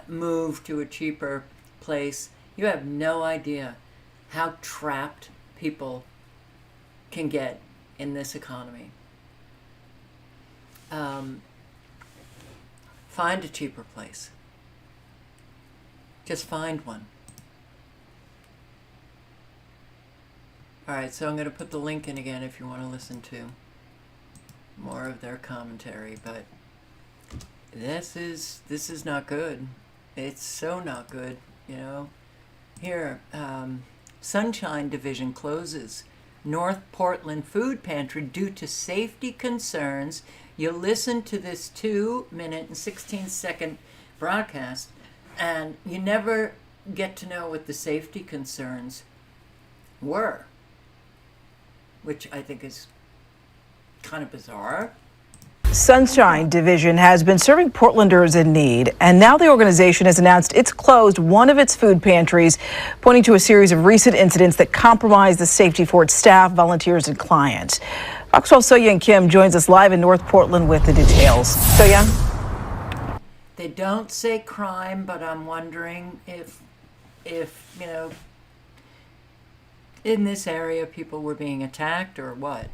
move to a cheaper place. You have no idea how trapped people can get in this economy. Find a cheaper place. Just find one. All right, so I'm going to put the link in again if you want to listen to more of their commentary, but this is not good. It's so not good, Here, Sunshine Division closes North Portland food pantry due to safety concerns. You listen to this 2-minute and 16-second broadcast, and you never get to know what the safety concerns were, which I think is kind of bizarre. Sunshine Division has been serving Portlanders in need, and now the organization has announced it's closed one of its food pantries, pointing to a series of recent incidents that compromise the safety for its staff, volunteers, and clients. Fox 12's Soyoung Kim joins us live in North Portland with the details. Soyoung? They don't say crime, but I'm wondering if in this area people were being attacked or what.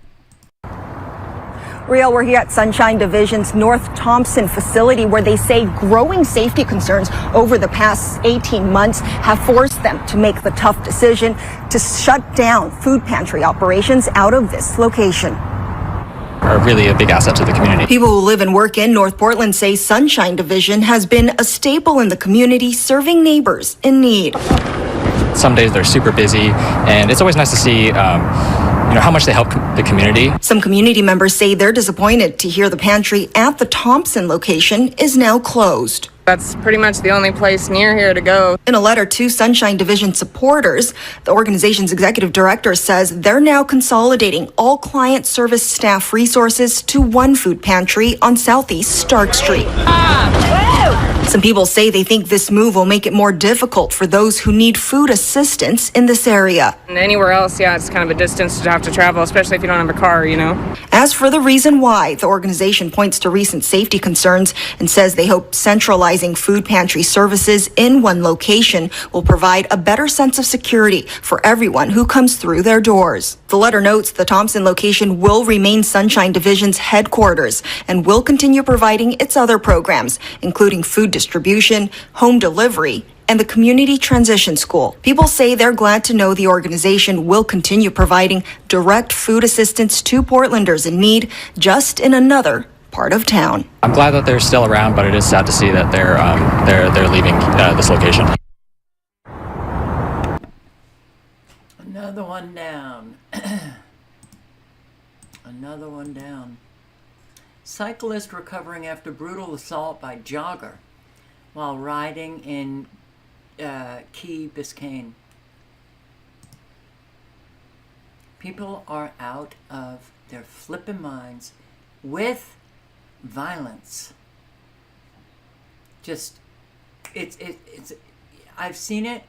Riel, we're here at Sunshine Division's North Thompson facility, where they say growing safety concerns over the past 18 months have forced them to make the tough decision to shut down food pantry operations out of this location. Are really a big asset to the community. People who live and work in North Portland say Sunshine Division has been a staple in the community, serving neighbors in need. Some days they're super busy, and it's always nice to see how much they help the community. Some community members say they're disappointed to hear the pantry at the Thompson location is now closed. That's pretty much the only place near here to go. In a letter to Sunshine Division supporters, the organization's executive director says they're now consolidating all client service staff resources to one food pantry on Southeast Stark Street. Some people say they think this move will make it more difficult for those who need food assistance in this area. And anywhere else, yeah, it's kind of a distance to have to travel, especially if you don't have a car, you know. As for the reason why, the organization points to recent safety concerns and says they hope centralizing food pantry services in one location will provide a better sense of security for everyone who comes through their doors. The letter notes the Thompson location will remain Sunshine Division's headquarters and will continue providing its other programs, including food distribution, home delivery, and the Community Transition School. People say they're glad to know the organization will continue providing direct food assistance to Portlanders in need, just in another part of town. I'm glad that they're still around, but it is sad to see that they're leaving this location. Another one down. Another one down. Cyclist recovering after brutal assault by jogger while riding in Key Biscayne. People are out of their flippin' minds with violence. Just, it's I've seen it.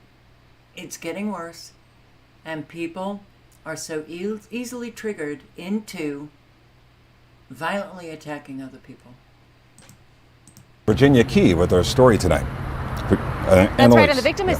It's getting worse, and people are so easily triggered into violently attacking other people. Virginia Key with our story tonight. That's right, and the victim is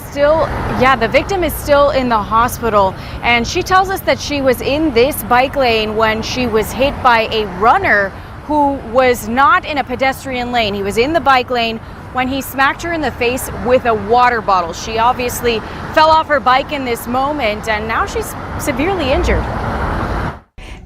still in the hospital, and she tells us that she was in this bike lane when she was hit by a runner who was not in a pedestrian lane. He was in the bike lane when he smacked her in the face with a water bottle. She obviously fell off her bike in this moment, and now she's severely injured.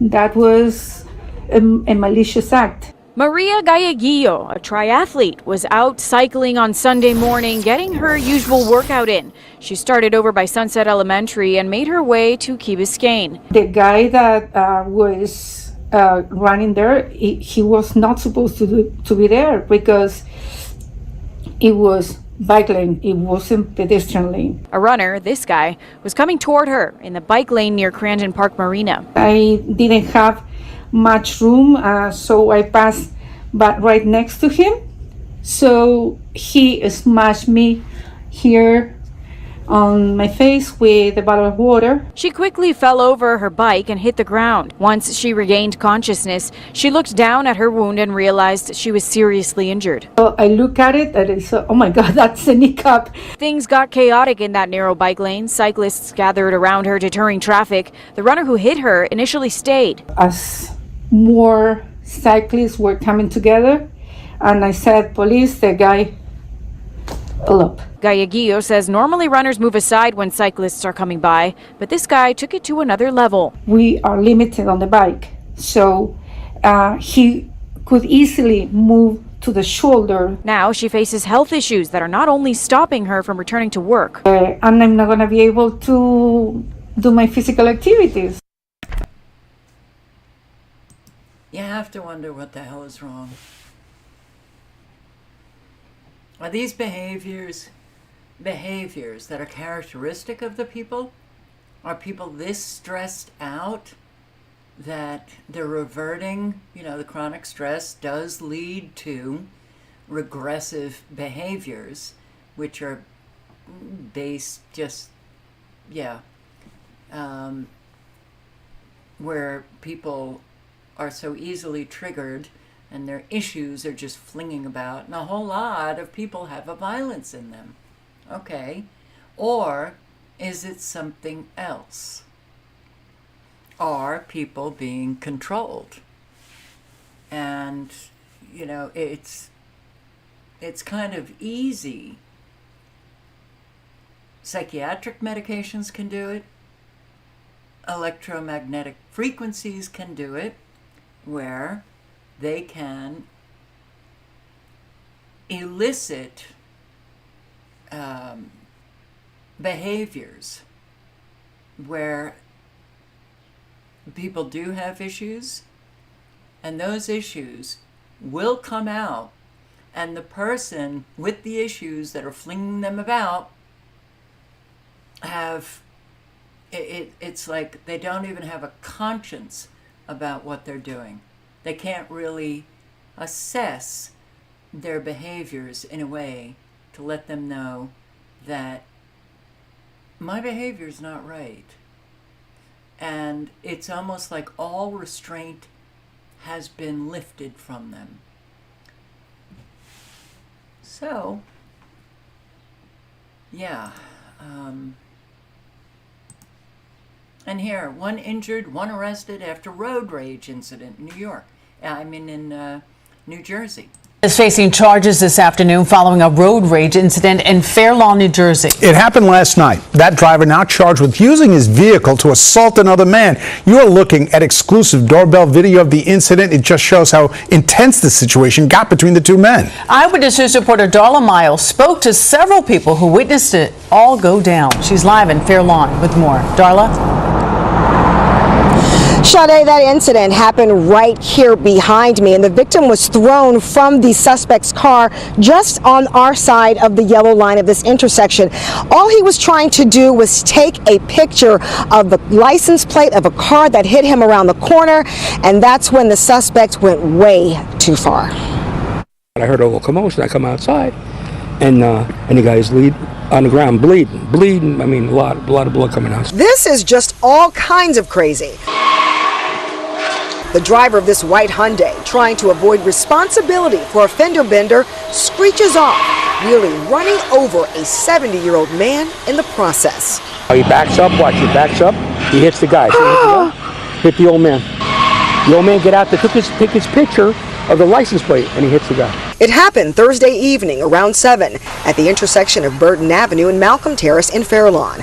That was a malicious act. Maria Galleguillo, a triathlete, was out cycling on Sunday morning, getting her usual workout in. She started over by Sunset Elementary and made her way to Key Biscayne. The guy that was running there, he was not supposed to be there because it was bike lane, it wasn't pedestrian lane. A runner, this guy, was coming toward her in the bike lane near Crandon Park Marina. I didn't have much room, so I passed but right next to him. So he smashed me here on my face with a bottle of water. She quickly fell over her bike and hit the ground. Once she regained consciousness, she looked down at her wound and realized she was seriously injured. So I look at it and I said, oh my God, that's a kneecap. Things got chaotic in that narrow bike lane. Cyclists gathered around her, deterring traffic. The runner who hit her initially stayed. As more cyclists were coming together, and I said, police, the guy pull up. Galleguillo says normally runners move aside when cyclists are coming by, but this guy took it to another level. We are limited on the bike, so he could easily move to the shoulder. Now she faces health issues that are not only stopping her from returning to work. And I'm not going to be able to do my physical activities. You have to wonder what the hell is wrong. Are these behaviors that are characteristic of the people? Are people this stressed out that they're reverting? You know, the chronic stress does lead to regressive behaviors, which are based just, where people are so easily triggered and their issues are just flinging about, and a whole lot of people have a violence in them. Okay. Or is it something else? Are people being controlled? And, you know, it's kind of easy. Psychiatric medications can do it. Electromagnetic frequencies can do it, where they can elicit behaviors where people do have issues, and those issues will come out, and the person with the issues that are flinging them about have it's like they don't even have a conscience about what they're doing. They can't really assess their behaviors in a way to let them know that my behavior is not right. And it's almost like all restraint has been lifted from them. So, yeah. And here, one injured, one arrested after road rage incident in New York. In New Jersey. Is facing charges this afternoon following a road rage incident in Fair Lawn, New Jersey. It happened last night. That driver now charged with using his vehicle to assault another man. You are looking at exclusive doorbell video of the incident. It just shows how intense the situation got between the two men. Eyewitness News reporter Darla Miles spoke to several people who witnessed it all go down. She's live in Fair Lawn with more. Darla? Sade, that incident happened right here behind me, and the victim was thrown from the suspect's car just on our side of the yellow line of this intersection. All he was trying to do was take a picture of the license plate of a car that hit him around the corner, and that's when the suspect went way too far. I heard a little commotion. I come outside, and the guy's on the ground bleeding. I mean, a lot of blood coming out. This is just all kinds of crazy. The driver of this white Hyundai, trying to avoid responsibility for a fender bender, screeches off, nearly running over a 70-year-old man in the process. He backs up, he backs up, he hits the guy. Hit the old man. The old man get out, took his picture of the license plate, and he hits the guy. It happened Thursday evening around 7 at the intersection of Burton Avenue and Malcolm Terrace in Fair Lawn.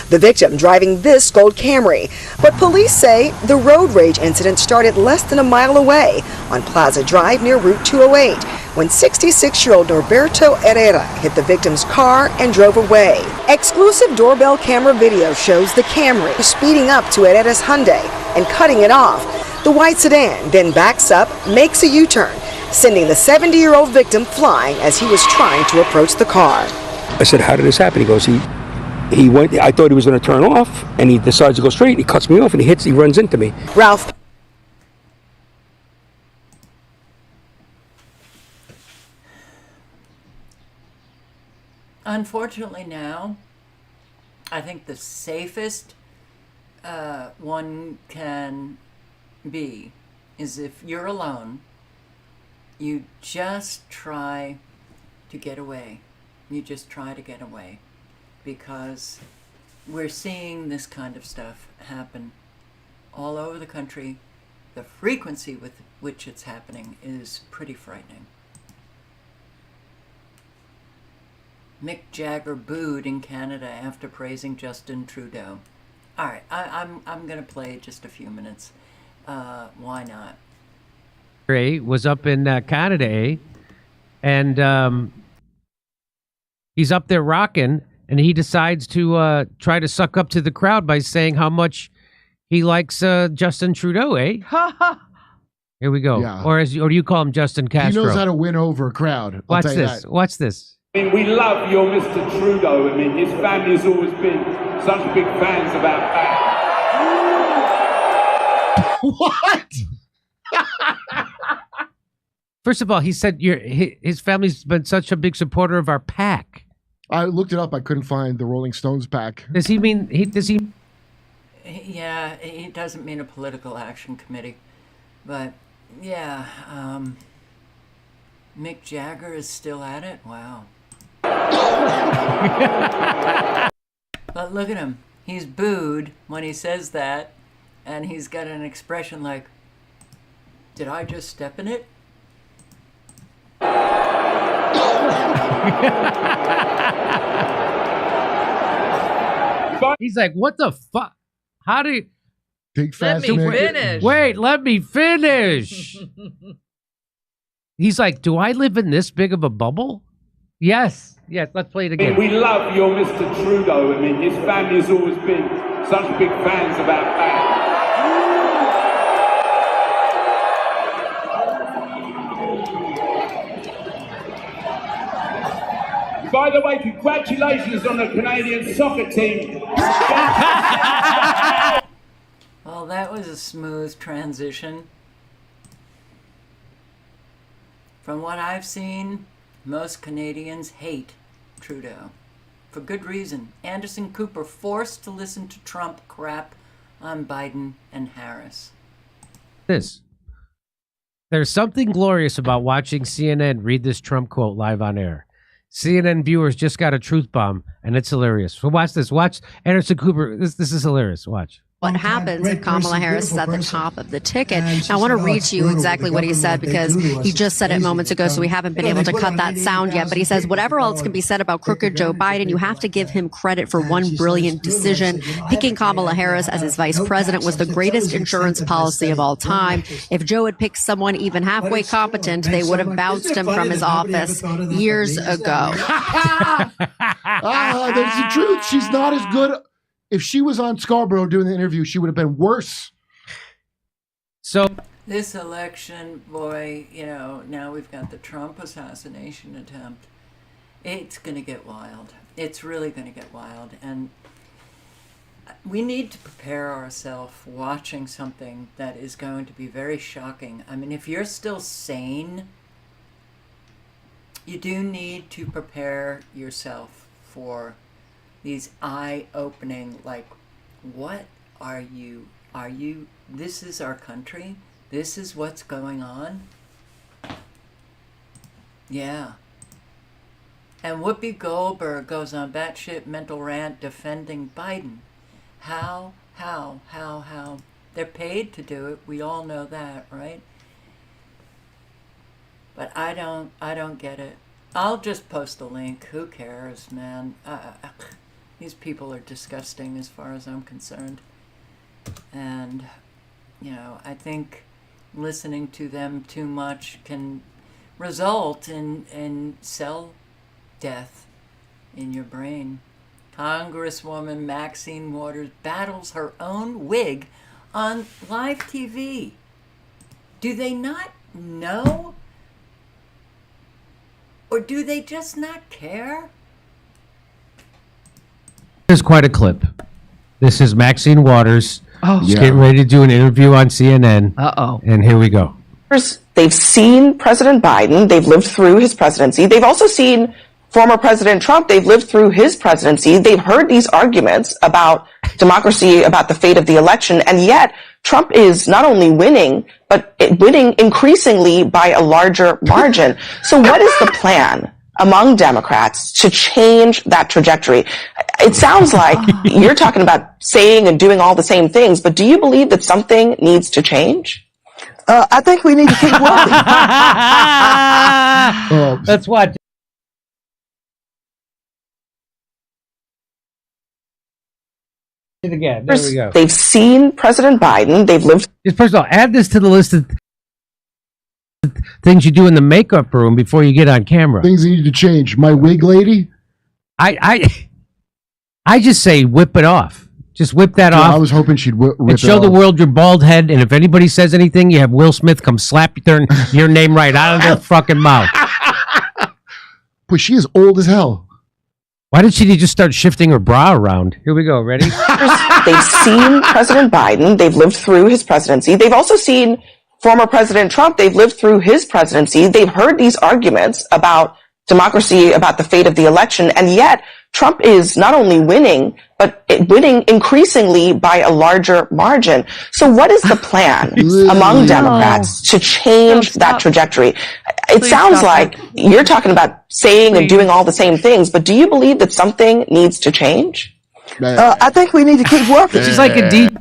The victim driving this gold Camry. But police say the road rage incident started less than a mile away on Plaza Drive near Route 208 when 66-year-old Norberto Herrera hit the victim's car and drove away. Exclusive doorbell camera video shows the Camry speeding up to Herrera's Hyundai and cutting it off. The white sedan then backs up, makes a U-turn, sending the 70-year-old victim flying as he was trying to approach the car. I said, how did this happen? He goes, he went, I thought he was going to turn off, and he decides to go straight. He cuts me off, and he runs into me. Ralph. Unfortunately now, I think the safest one can be is if you're alone, you just try to get away. You just try to get away. Because we're seeing this kind of stuff happen all over the country. The frequency with which it's happening is pretty frightening. Mick Jagger booed in Canada after praising Justin Trudeau. All right, I'm going to play just a few minutes. Why not? Was up in Canada, and he's up there rocking. And he decides to try to suck up to the crowd by saying how much he likes Justin Trudeau, eh? Here we go. Yeah. Or do you call him Justin Castro? He knows how to win over a crowd. Watch this. Watch this. I mean, we love your Mr. Trudeau. I mean, his family has always been such big fans about that. What? First of all, he said his family's been such a big supporter of our PAC. I looked it up. I couldn't find the Rolling Stones pack. Does he mean Yeah, he doesn't mean a political action committee, but yeah, Mick Jagger is still at it. Wow. But look at him. He's booed when he says that, and he's got an expression like, "Did I just step in it?" He's like, what the fuck? How do you... Let me finish. Wait, let me finish. He's like, do I live in this big of a bubble? Yes, let's play it again. I mean, we love your Mr. Trudeau. I mean, his family has always been such big fans about that. By the way, congratulations on the Canadian soccer team. Well, that was a smooth transition. From what I've seen, most Canadians hate Trudeau. For good reason. Anderson Cooper forced to listen to Trump crap on Biden and Harris. There's something glorious about watching CNN read this Trump quote live on air. CNN viewers just got a truth bomb, and it's hilarious. So watch this. Watch Anderson Cooper. This is hilarious. Watch. What happens if Kamala Harris is at the top of the ticket? Now, I want to read to you exactly what he said, because he just said it moments ago, so we haven't been able to cut that sound yet. But he says, whatever else can be said about crooked Joe Biden, you have to give him credit for one brilliant decision. Picking Kamala Harris as his vice president was the greatest insurance policy of all time. If Joe had picked someone even halfway competent, they would have bounced him from his office years ago. That's the truth. She's not as good. If she was on Scarborough doing the interview, she would have been worse. So this election, boy, now we've got the Trump assassination attempt. It's going to get wild. It's really going to get wild. And we need to prepare ourselves watching something that is going to be very shocking. I mean, if you're still sane, you do need to prepare yourself for these eye-opening, like, what are you, this is our country? This is what's going on? Yeah. And Whoopi Goldberg goes on batshit mental rant defending Biden. How? They're paid to do it. We all know that, right? But I don't get it. I'll just post a link. Who cares, man? These people are disgusting as far as I'm concerned. And, I think listening to them too much can result in cell death in your brain. Congresswoman Maxine Waters battles her own wig on live TV. Do they not know? Or do they just not care? Here's quite a clip. This is Maxine Waters. She's getting ready to do an interview on CNN. Uh-oh. And here we go. They've seen President Biden. They've lived through his presidency. They've also seen former President Trump. They've lived through his presidency. They've heard these arguments about democracy, about the fate of the election. And yet Trump is not only winning, but winning increasingly by a larger margin. So what is the plan among Democrats to change that trajectory? It sounds like you're talking about saying and doing all the same things, but do you believe that something needs to change? I think we need to keep working. Let's watch. It again. There we go. They've seen President Biden. They've lived. First of all, add this to the list of things you do in the makeup room before you get on camera. Things that need to change. My wig lady? I just say whip it off. Just whip that off. I was hoping she'd rip and it show the off. world your bald head. And if anybody says anything, you have Will Smith come slap your name right out of their fucking mouth. But she is old as hell. Why did she just start shifting her bra around? Here we go. Ready? They've seen President Biden. They've lived through his presidency. They've also seen former President Trump. They've lived through his presidency. They've heard these arguments about democracy, about the fate of the election. And yet Trump is not only winning, but winning increasingly by a larger margin. So what is the plan among Democrats to change that trajectory? It sounds like you're talking about saying and doing all the same things, but do you believe that something needs to change? I think we need to keep working. She's like a deep.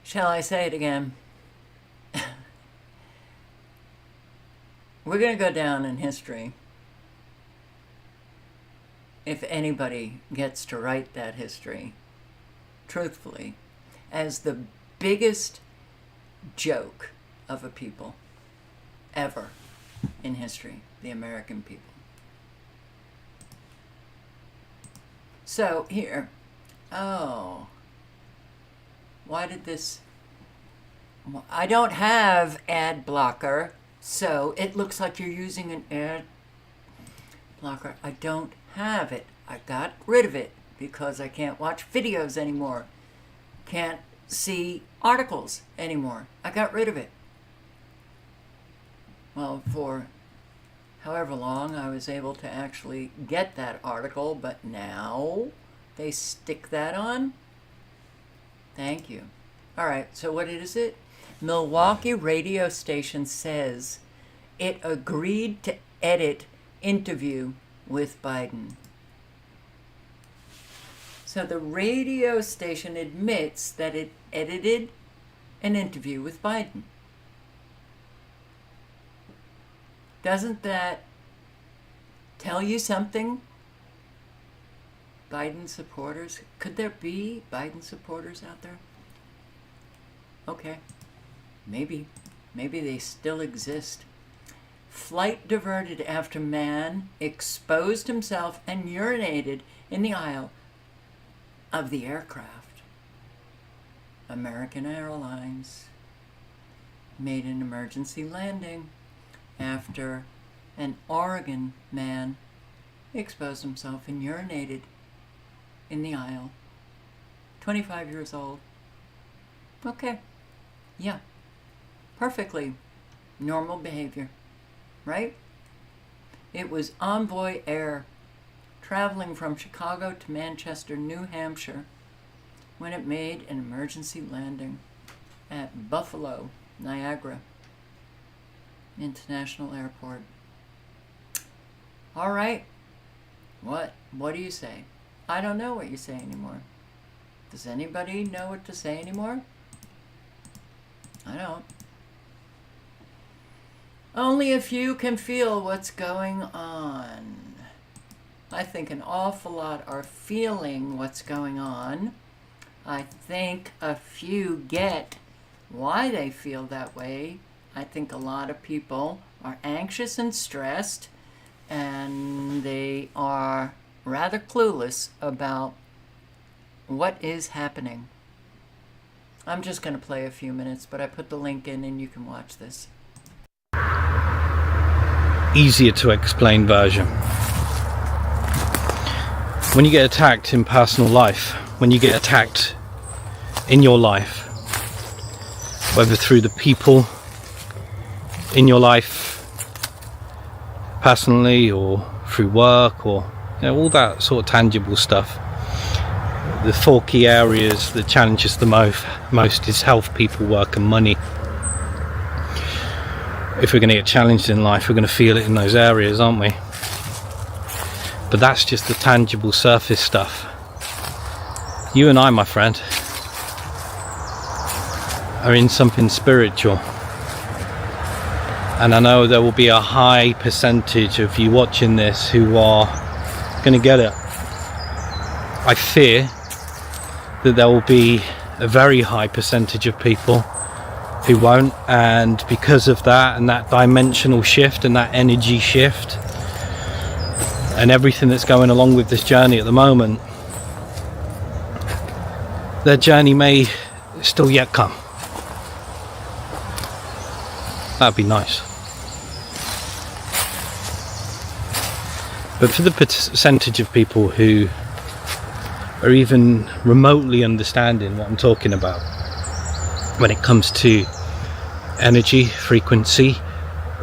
Shall I say it again? We're going to go down in history, if anybody gets to write that history, truthfully, as the biggest joke of a people ever in history, the American people. So here, why did this, I don't have ad blocker. So it looks like you're using an ad blocker. I don't have it. I got rid of it because I can't watch videos anymore. Can't see articles anymore. I got rid of it. Well, for however long I was able to actually get that article, but now they stick that on. Thank you. All right, so what is it? Milwaukee radio station says it agreed to edit interview with Biden. So the radio station admits that it edited an interview with Biden. Doesn't that tell you something? Biden supporters? Could there be Biden supporters out there? Okay. Maybe. Maybe they still exist. Flight diverted after man exposed himself and urinated in the aisle of the aircraft. American Airlines made an emergency landing after an Oregon man exposed himself and urinated in the aisle. 25 years old. Okay. Yeah. Perfectly normal behavior. Right? It was Envoy Air traveling from Chicago to Manchester, New Hampshire, when it made an emergency landing at Buffalo, Niagara International Airport. All right. What do you say? I don't know what you say anymore. Does anybody know what to say anymore? I don't. Only a few can feel what's going on. I think an awful lot are feeling what's going on. I think a few get why they feel that way. I think a lot of people are anxious and stressed, and they are rather clueless about what is happening. I'm just going to play a few minutes, but I put the link in and you can watch this. Easier to explain version. When you get attacked in personal life, when you get attacked in your life, whether through the people in your life personally or through work or all that sort of tangible stuff, the 4 key areas that challenges the most is health, people, work and money. If we're going to get challenged in life, we're going to feel it in those areas, aren't we? But that's just the tangible surface stuff. You and I, my friend, are in something spiritual. And I know there will be a high percentage of you watching this who are going to get it. I fear that there will be a very high percentage of people who won't, and because of that and that dimensional shift and that energy shift and everything that's going along with this journey at the moment, their journey may still yet come. That'd be nice. But for the percentage of people who are even remotely understanding what I'm talking about when it comes to energy, frequency,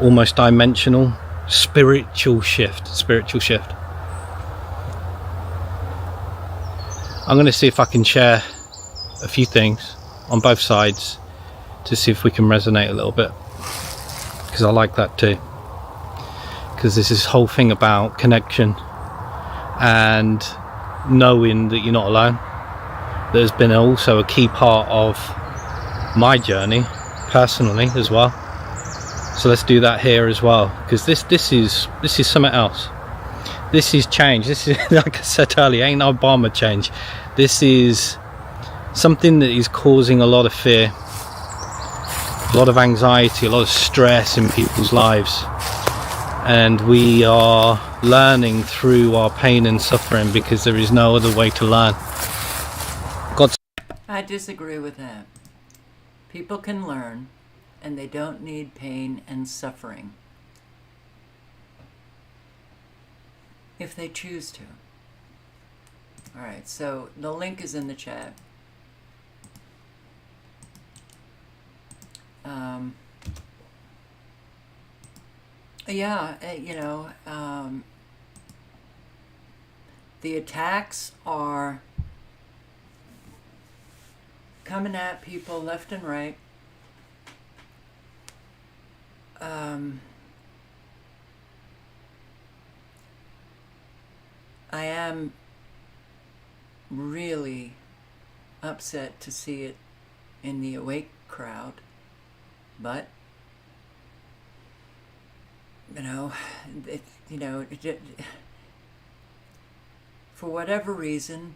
almost dimensional, spiritual shift. I'm going to see if I can share a few things on both sides to see if we can resonate a little bit, because I like that too, because there's this whole thing about connection and knowing that you're not alone. There's been also a key part of my journey personally as well, so let's do that here as well, because this is something else. This is change. This is, like I said earlier, ain't no Obama change. This is something that is causing a lot of fear, a lot of anxiety, a lot of stress in people's lives, and we are learning through our pain and suffering, because there is no other way to learn. I disagree with that. People can learn, and they don't need pain and suffering if they choose to. All right, so the link is in the chat. The attacks are coming at people left and right. I am really upset to see it in the Awake crowd, but for whatever reason,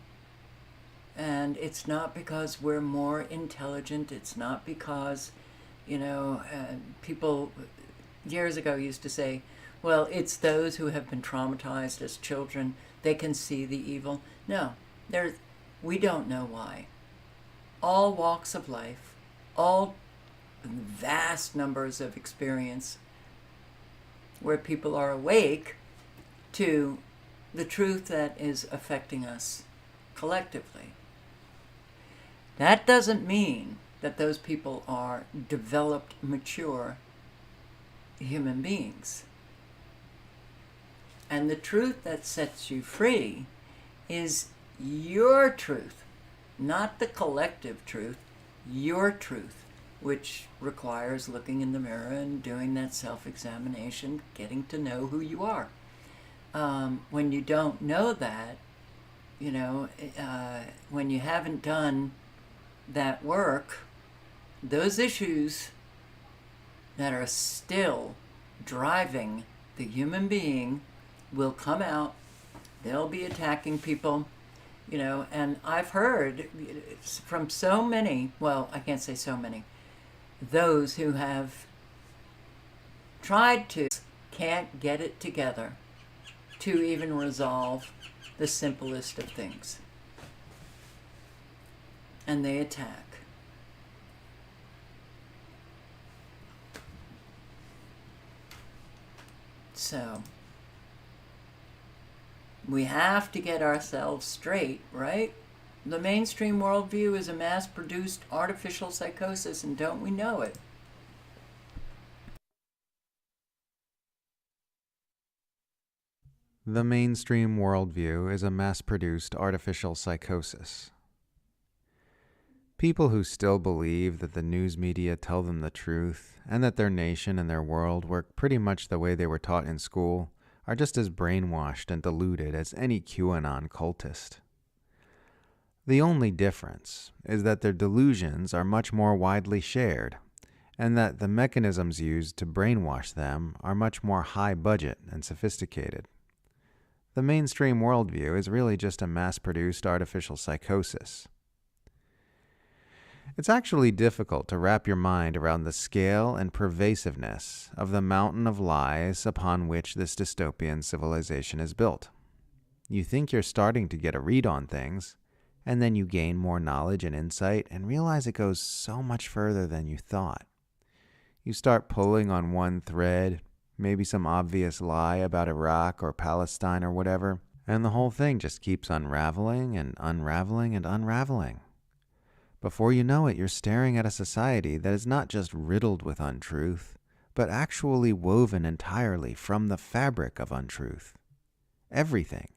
and it's not because we're more intelligent, it's not because, people years ago used to say, well, it's those who have been traumatized as children, they can see the evil. No, we don't know why. All walks of life, all vast numbers of experience where people are awake to the truth that is affecting us collectively. That doesn't mean that those people are developed, mature human beings. And the truth that sets you free is your truth, not the collective truth, your truth, which requires looking in the mirror and doing that self-examination, getting to know who you are. When you don't know that, when you haven't done that work, those issues that are still driving the human being will come out. They'll be attacking people, and I've heard from so many, well, I can't say so many, those who have tried to, can't get it together to even resolve the simplest of things. And they attack. So, we have to get ourselves straight, right? The mainstream worldview is a mass-produced artificial psychosis, and don't we know it? The mainstream worldview is a mass-produced artificial psychosis. People who still believe that the news media tell them the truth and that their nation and their world work pretty much the way they were taught in school are just as brainwashed and deluded as any QAnon cultist. The only difference is that their delusions are much more widely shared, and that the mechanisms used to brainwash them are much more high budget and sophisticated. The mainstream worldview is really just a mass-produced artificial psychosis. It's actually difficult to wrap your mind around the scale and pervasiveness of the mountain of lies upon which this dystopian civilization is built. You think you're starting to get a read on things, and then you gain more knowledge and insight and realize it goes so much further than you thought. You start pulling on one thread, maybe some obvious lie about Iraq or Palestine or whatever, and the whole thing just keeps unraveling and unraveling and unraveling. Before you know it, you're staring at a society that is not just riddled with untruth, but actually woven entirely from the fabric of untruth. Everything.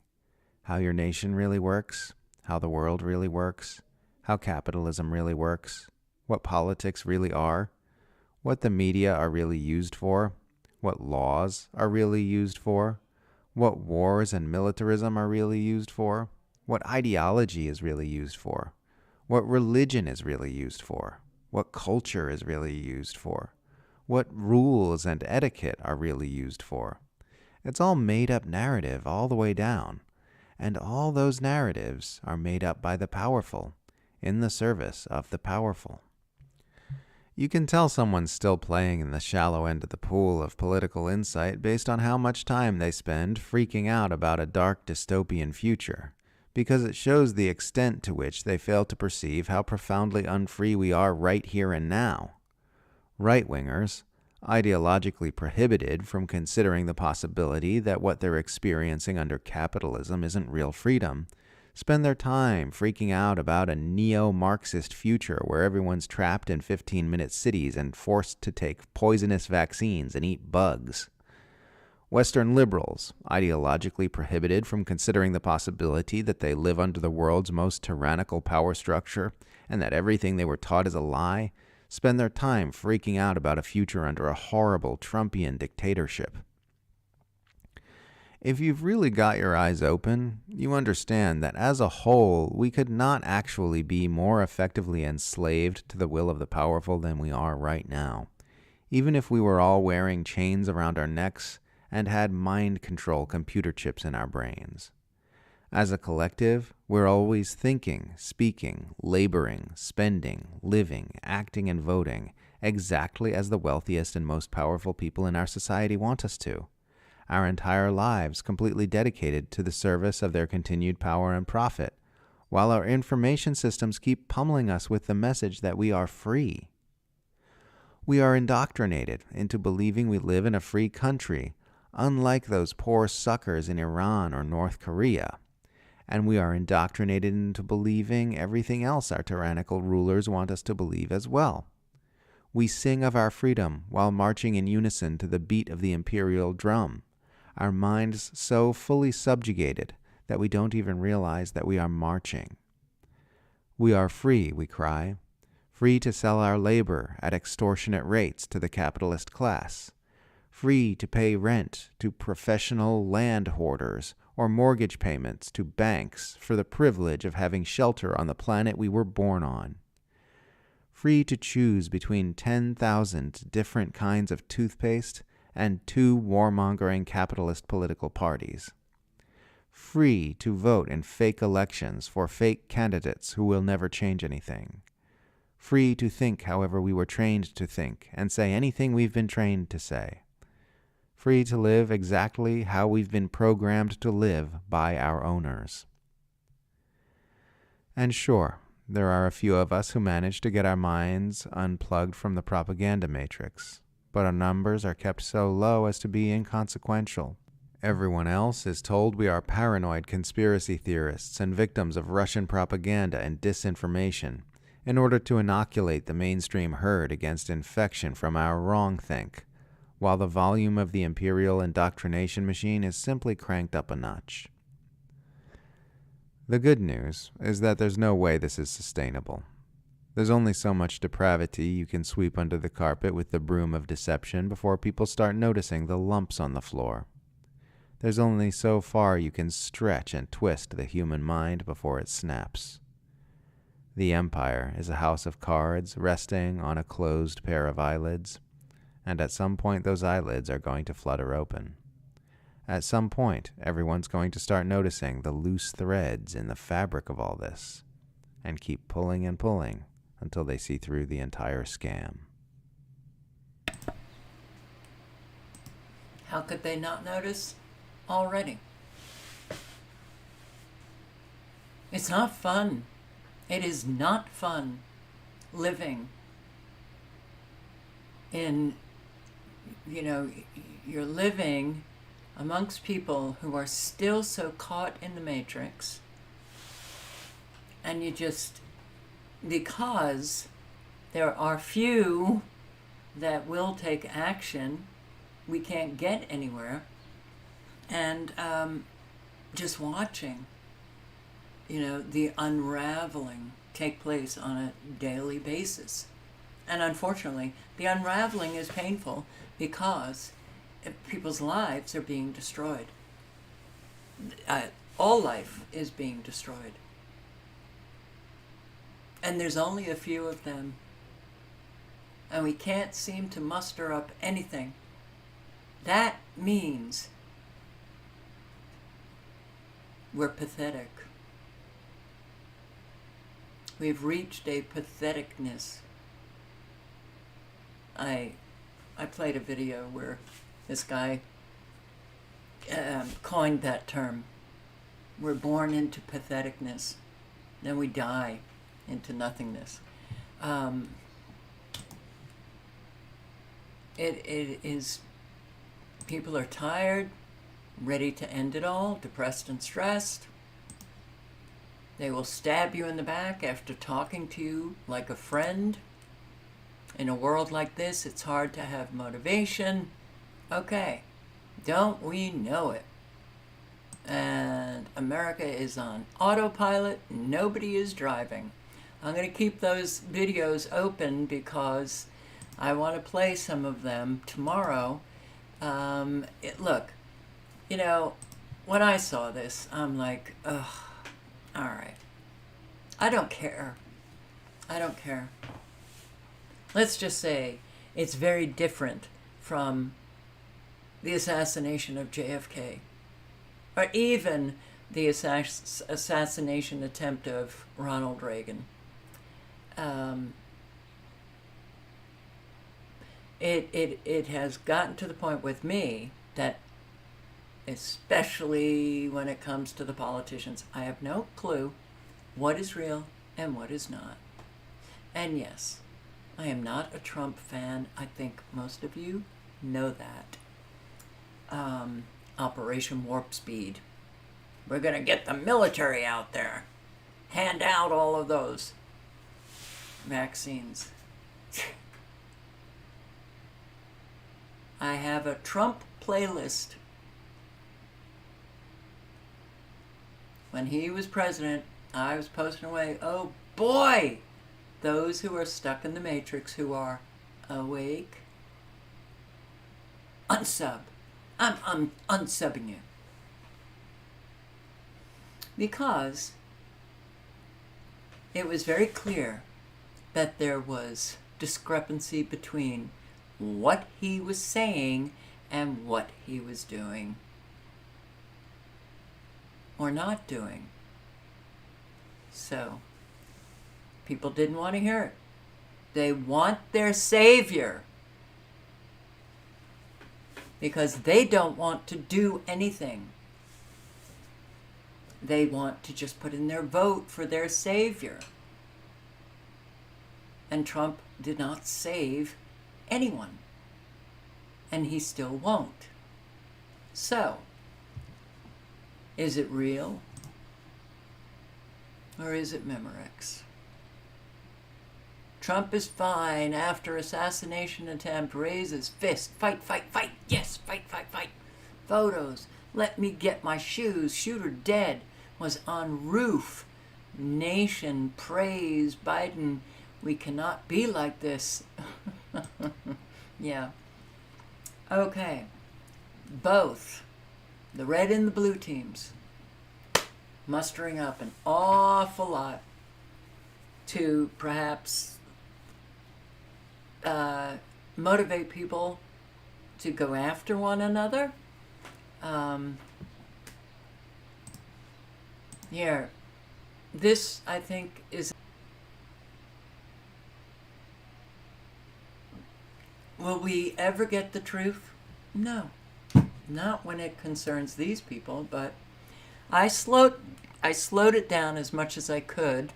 How your nation really works, how the world really works, how capitalism really works, what politics really are, what the media are really used for, what laws are really used for, what wars and militarism are really used for, what ideology is really used for, what religion is really used for, what culture is really used for, what rules and etiquette are really used for. It's all made-up narrative all the way down, and all those narratives are made up by the powerful, in the service of the powerful. You can tell someone's still playing in the shallow end of the pool of political insight based on how much time they spend freaking out about a dark dystopian future, because it shows the extent to which they fail to perceive how profoundly unfree we are right here and now. Right-wingers, ideologically prohibited from considering the possibility that what they're experiencing under capitalism isn't real freedom, spend their time freaking out about a neo-Marxist future where everyone's trapped in 15-minute cities and forced to take poisonous vaccines and eat bugs. Western liberals, ideologically prohibited from considering the possibility that they live under the world's most tyrannical power structure and that everything they were taught is a lie, spend their time freaking out about a future under a horrible Trumpian dictatorship. If you've really got your eyes open, you understand that as a whole, we could not actually be more effectively enslaved to the will of the powerful than we are right now, even if we were all wearing chains around our necks and had mind control computer chips in our brains. As a collective, we're always thinking, speaking, laboring, spending, living, acting, and voting exactly as the wealthiest and most powerful people in our society want us to. Our entire lives completely dedicated to the service of their continued power and profit, while our information systems keep pummeling us with the message that we are free. We are indoctrinated into believing we live in a free country, unlike those poor suckers in Iran or North Korea, and we are indoctrinated into believing everything else our tyrannical rulers want us to believe as well. We sing of our freedom while marching in unison to the beat of the imperial drum, our minds so fully subjugated that we don't even realize that we are marching. We are free, we cry, free to sell our labor at extortionate rates to the capitalist class, free to pay rent to professional land hoarders or mortgage payments to banks for the privilege of having shelter on the planet we were born on, free to choose between 10,000 different kinds of toothpaste and 2 warmongering capitalist political parties, free to vote in fake elections for fake candidates who will never change anything, free to think however we were trained to think and say anything we've been trained to say, free to live exactly how we've been programmed to live by our owners. And sure, there are a few of us who manage to get our minds unplugged from the propaganda matrix, but our numbers are kept so low as to be inconsequential. Everyone else is told we are paranoid conspiracy theorists and victims of Russian propaganda and disinformation in order to inoculate the mainstream herd against infection from our wrongthink, while the volume of the imperial indoctrination machine is simply cranked up a notch. The good news is that there's no way this is sustainable. There's only so much depravity you can sweep under the carpet with the broom of deception before people start noticing the lumps on the floor. There's only so far you can stretch and twist the human mind before it snaps. The empire is a house of cards resting on a closed pair of eyelids, and at some point those eyelids are going to flutter open. At some point, everyone's going to start noticing the loose threads in the fabric of all this, and keep pulling and pulling until they see through the entire scam. How could they not notice already? It's not fun. It is not fun living in, you're living amongst people who are still so caught in the matrix, and because there are few that will take action, we can't get anywhere, and just watching, the unraveling take place on a daily basis. And unfortunately, the unraveling is painful because people's lives are being destroyed. All life is being destroyed. And there's only a few of them. And we can't seem to muster up anything. That means we're pathetic. We've reached a patheticness. I played a video where this guy coined that term. We're born into patheticness, then we die into nothingness. It is, people are tired, ready to end it all, depressed and stressed. They will stab you in the back after talking to you like a friend. In a world like this, it's hard to have motivation. Okay, don't we know it? And America is on autopilot. Nobody is driving. I'm going to keep those videos open because I want to play some of them tomorrow. Look, you know, when I saw this, I'm like, ugh, all right. I don't care. I don't care. Let's just say it's very different from the assassination of JFK, or even the assassination attempt of Ronald Reagan. It has gotten to the point with me that, especially when it comes to the politicians, I have no clue what is real and what is not. And yes, I am not a Trump fan. I think most of you know that. Operation Warp Speed. We're going to get the military out there. Hand out all of those vaccines. I have a Trump playlist. When he was president, I was posting away, oh boy, those who are stuck in the matrix, who are awake, unsub. I'm unsubbing you. Because it was very clear that there was discrepancy between what he was saying and what he was doing or not doing. So, people didn't want to hear it. They want their savior because they don't want to do anything. They want to just put in their vote for their savior. And Trump did not save anyone. And he still won't. So, is it real? Or is it Memorex? Trump is fine after assassination attempt, raises fist, fight, fight, fight, yes, fight, fight, fight. Photos, let me get my shoes, shooter dead, was on roof. Nation praise Biden, we cannot be like this. Yeah. Okay. Both the red and the blue teams mustering up an awful lot to perhaps motivate people to go after one another. Here, this I think is. Will we ever get the truth? No, not when it concerns these people, but I slowed it down as much as I could,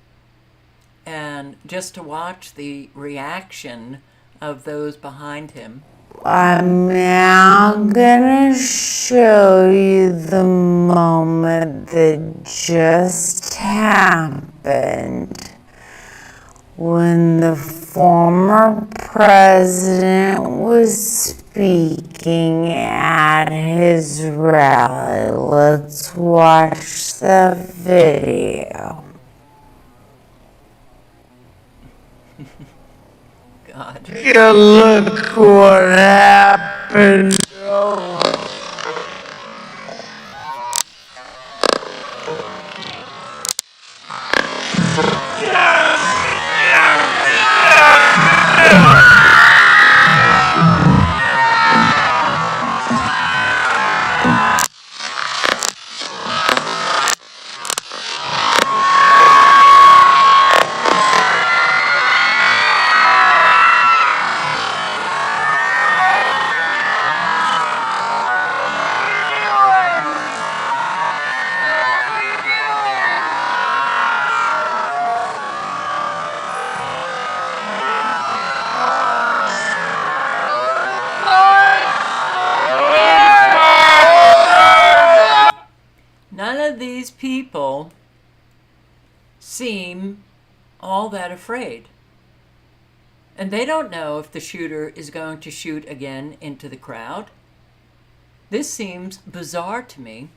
and just to watch the reaction of those behind him. I'm now gonna show you the moment that just happened when the former president was speaking at his rally. Let's watch the video. God. Yeah, look what happened. None of these people seem all that afraid. And they don't know if the shooter is going to shoot again into the crowd. This seems bizarre to me.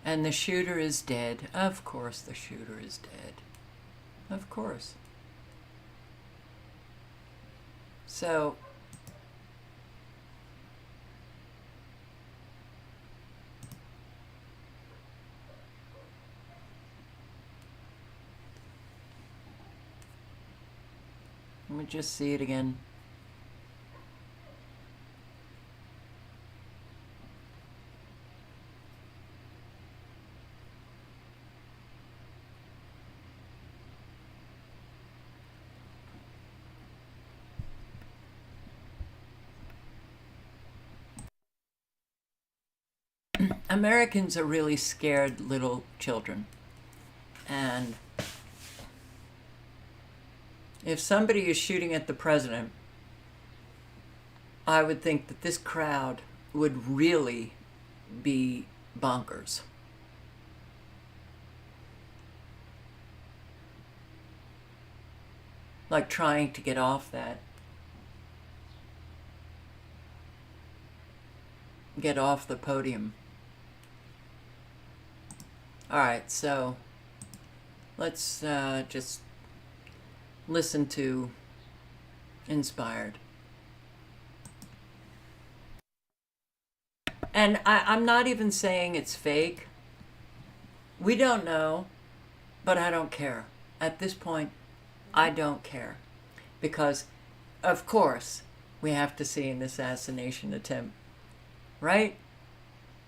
And the shooter is dead. Of course the shooter is dead. Of course. So, let me just see it again. Americans are really scared little children. And if somebody is shooting at the president, I would think that this crowd would really be bonkers. Like trying to get off that. Get off the podium. All right, so let's just listen to Inspired. And I'm not even saying it's fake. We don't know, but I don't care. At this point, I don't care. Because, of course, we have to see an assassination attempt. Right?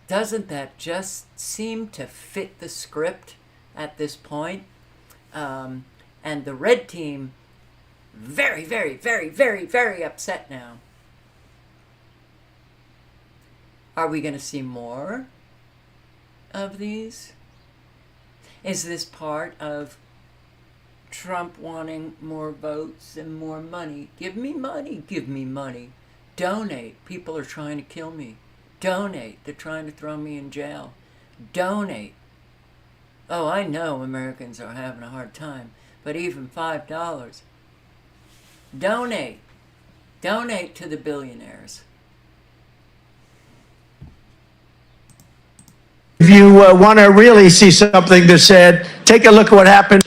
Doesn't that just seem to fit the script at this point? And the red team, very, very, very, very, very upset now. Are we going to see more of these? Is this part of Trump wanting more votes and more money? Give me money, give me money. Donate. People are trying to kill me. Donate. They're trying to throw me in jail. Donate. Oh, I know Americans are having a hard time, but even $5. Donate. Donate to the billionaires. If you want to really see something that's said, take a look at what happened.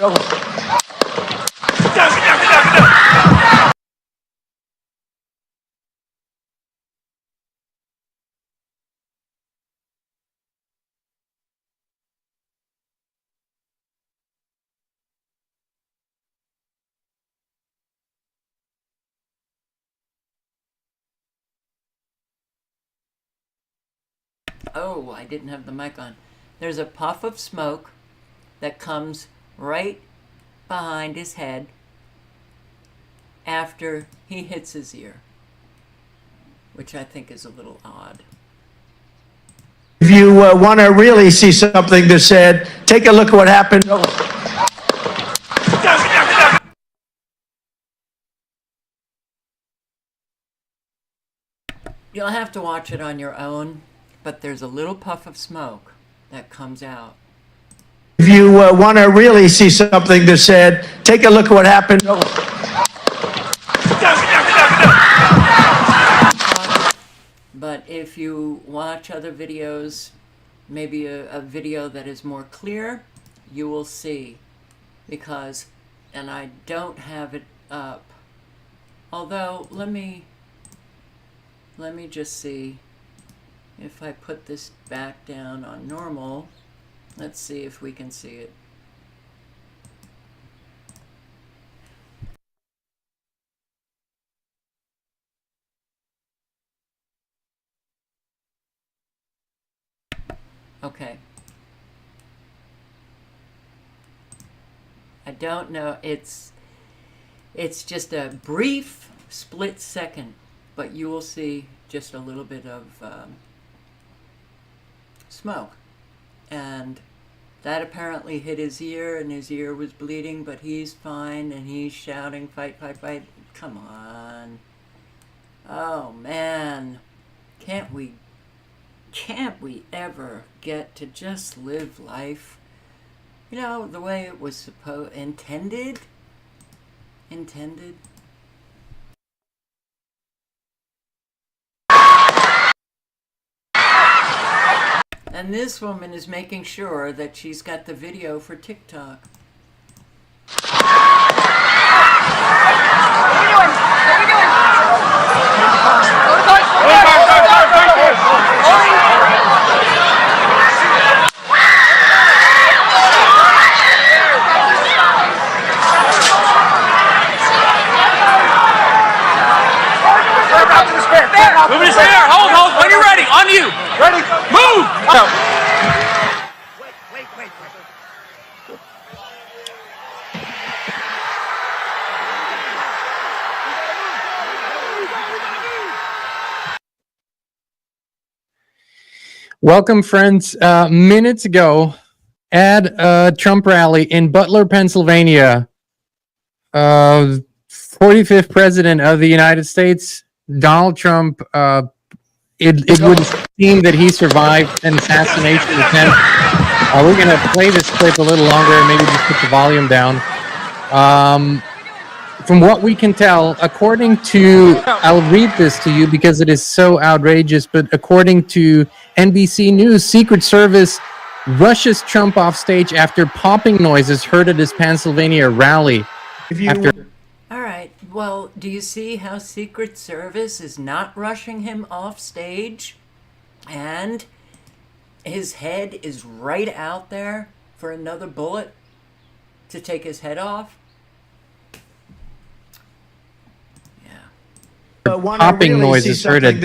Oh, I didn't have the mic on. There's a puff of smoke that comes right behind his head after he hits his ear, which I think is a little odd. If you want to really see something that's said, take a look at what happened. You'll have to watch it on your own, but there's a little puff of smoke that comes out. If you want to really see something that's said, take a look at what happened. But if you watch other videos, maybe a video that is more clear, you will see. Because, and I don't have it up. Although, let me just see. If I put this back down on normal, let's see if we can see it. Okay. I don't know, it's just a brief split second, but you will see just a little bit of smoke, and that apparently hit his ear, and his ear was bleeding, but he's fine, and he's shouting, fight, fight, fight. Come on. Oh man, can't we can't we ever get to just live life, you know, the way it was intended? And this woman is making sure that she's got the video for TikTok. Move to spare. Hold. When you're ready. On you. Ready. Move. Wait. Welcome, friends. Minutes ago, at a Trump rally in Butler, Pennsylvania, 45th President of the United States, Donald Trump, it would seem that he survived an assassination attempt. We're going to play this clip a little longer and maybe just put the volume down. From what we can tell, according to, I'll read this to you because it is so outrageous, but according to NBC News, Secret Service rushes Trump off stage after popping noises heard at his Pennsylvania rally. All right, well, do you see how Secret Service is not rushing him off stage? And his head is right out there for another bullet to take his head off? Popping noises heard at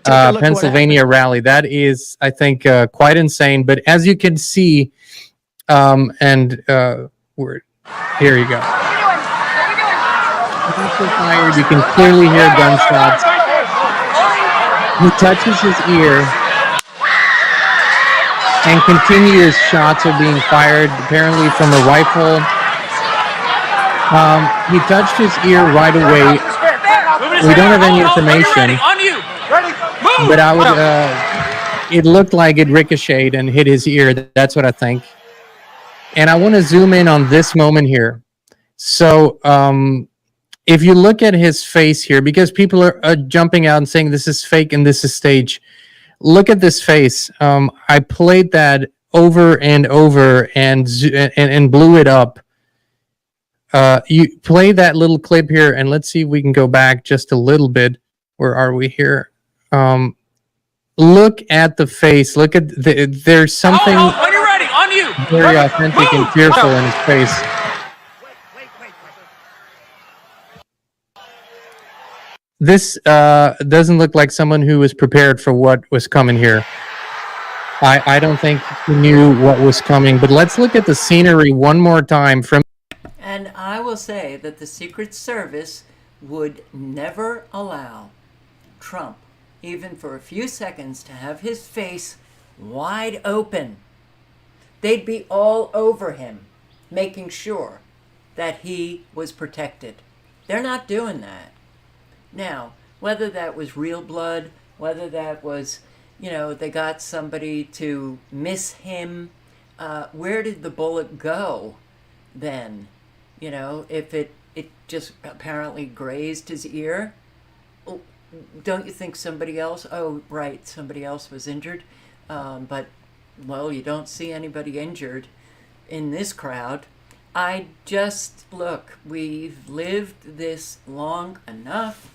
Pennsylvania rally. That is, I think, quite insane. But as you can see, we're here you go. Fired. You can clearly hear gunshots. He touches his ear, and continuous shots are being fired, apparently from a rifle. He touched his ear right away. We don't have any information, but I would. It looked like it ricocheted and hit his ear. That's what I think. And I want to zoom in on this moment here. So, if you look at his face here, because people are jumping out and saying this is fake and this is stage, look at this face. I played that over and over and blew it up. You play that little clip here, and let's see if we can go back just a little bit. Where are we here? Look at the face. Look at there's something when you're ready. On you. Very authentic and fearful in his face. This doesn't look like someone who was prepared for what was coming here. I don't think he knew what was coming, but let's look at the scenery one more time from. And I will say that the Secret Service would never allow Trump, even for a few seconds, to have his face wide open. They'd be all over him, making sure that he was protected. They're not doing that. Now, whether that was real blood, whether that was, they got somebody to miss him, where did the bullet go then? If it just apparently grazed his ear, don't you think somebody else, somebody else was injured? But, you don't see anybody injured in this crowd. We've lived this long enough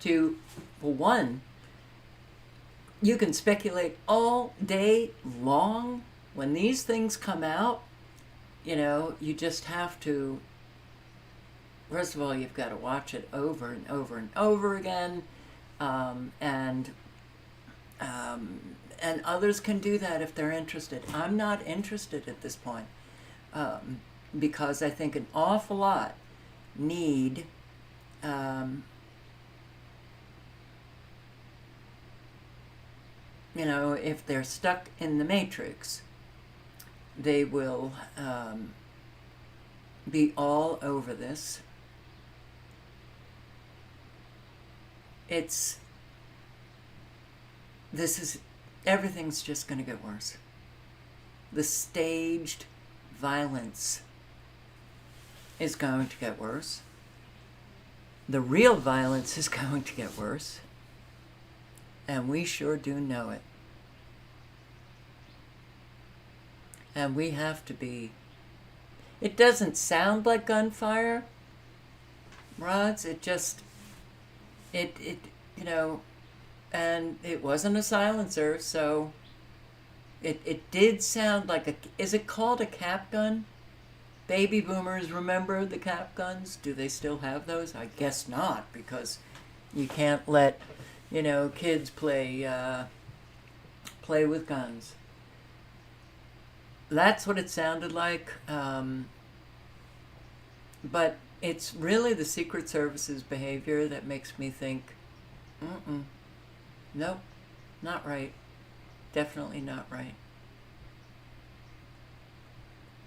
to, for one, you can speculate all day long. When these things come out, you just have to, first of all, you've got to watch it over and over and over again. And others can do that if they're interested. I'm not interested at this point, because I think an awful lot need if they're stuck in the matrix, they will be all over this. everything's just going to get worse. The staged violence is going to get worse. The real violence is going to get worse. And we sure do know it. And we have to be. It doesn't sound like gunfire, rods. It just, you know, and it wasn't a silencer, so it did sound like is it called a cap gun? Baby boomers remember the cap guns? Do they still have those? I guess not, because you can't let, you know, kids play with guns. That's what it sounded like. But it's really the Secret Service's behavior that makes me think, nope, not right. Definitely not right.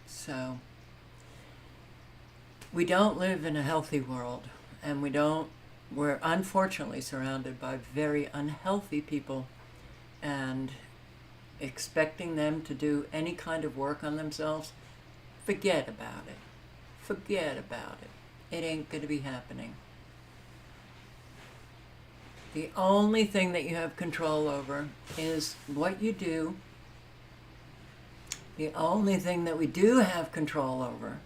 So, we don't live in a healthy world, and we're unfortunately surrounded by very unhealthy people, and expecting them to do any kind of work on themselves, forget about it. Forget about it. It ain't going to be happening. The only thing that you have control over is what you do. The only thing that we do have control over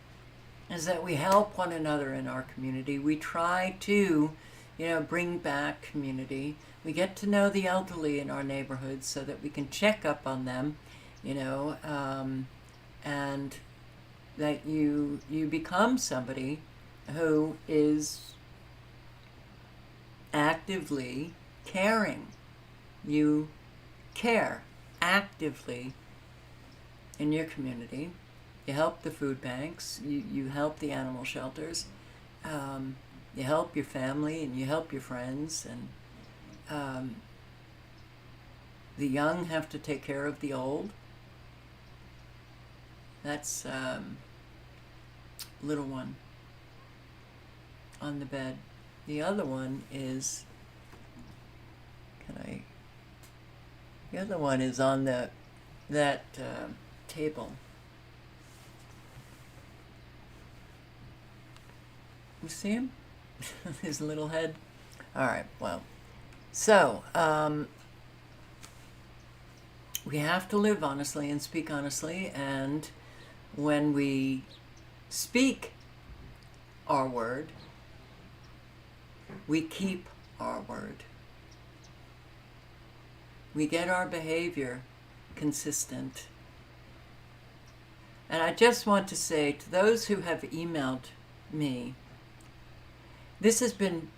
is that we help one another in our community. We try to, you know, bring back community. We get to know the elderly in our neighborhoods so that we can check up on them, you know, and that you become somebody who is actively caring. You care actively in your community. You help the food banks, you help the animal shelters, you help your family and you help your friends, and the young have to take care of the old. That's little one on the bed. The other one is, the other one is on that table. You see him? His little head? All right, well, so we have to live honestly and speak honestly, and when we speak our word, we keep our word. We get our behavior consistent. And I just want to say to those who have emailed me, this has been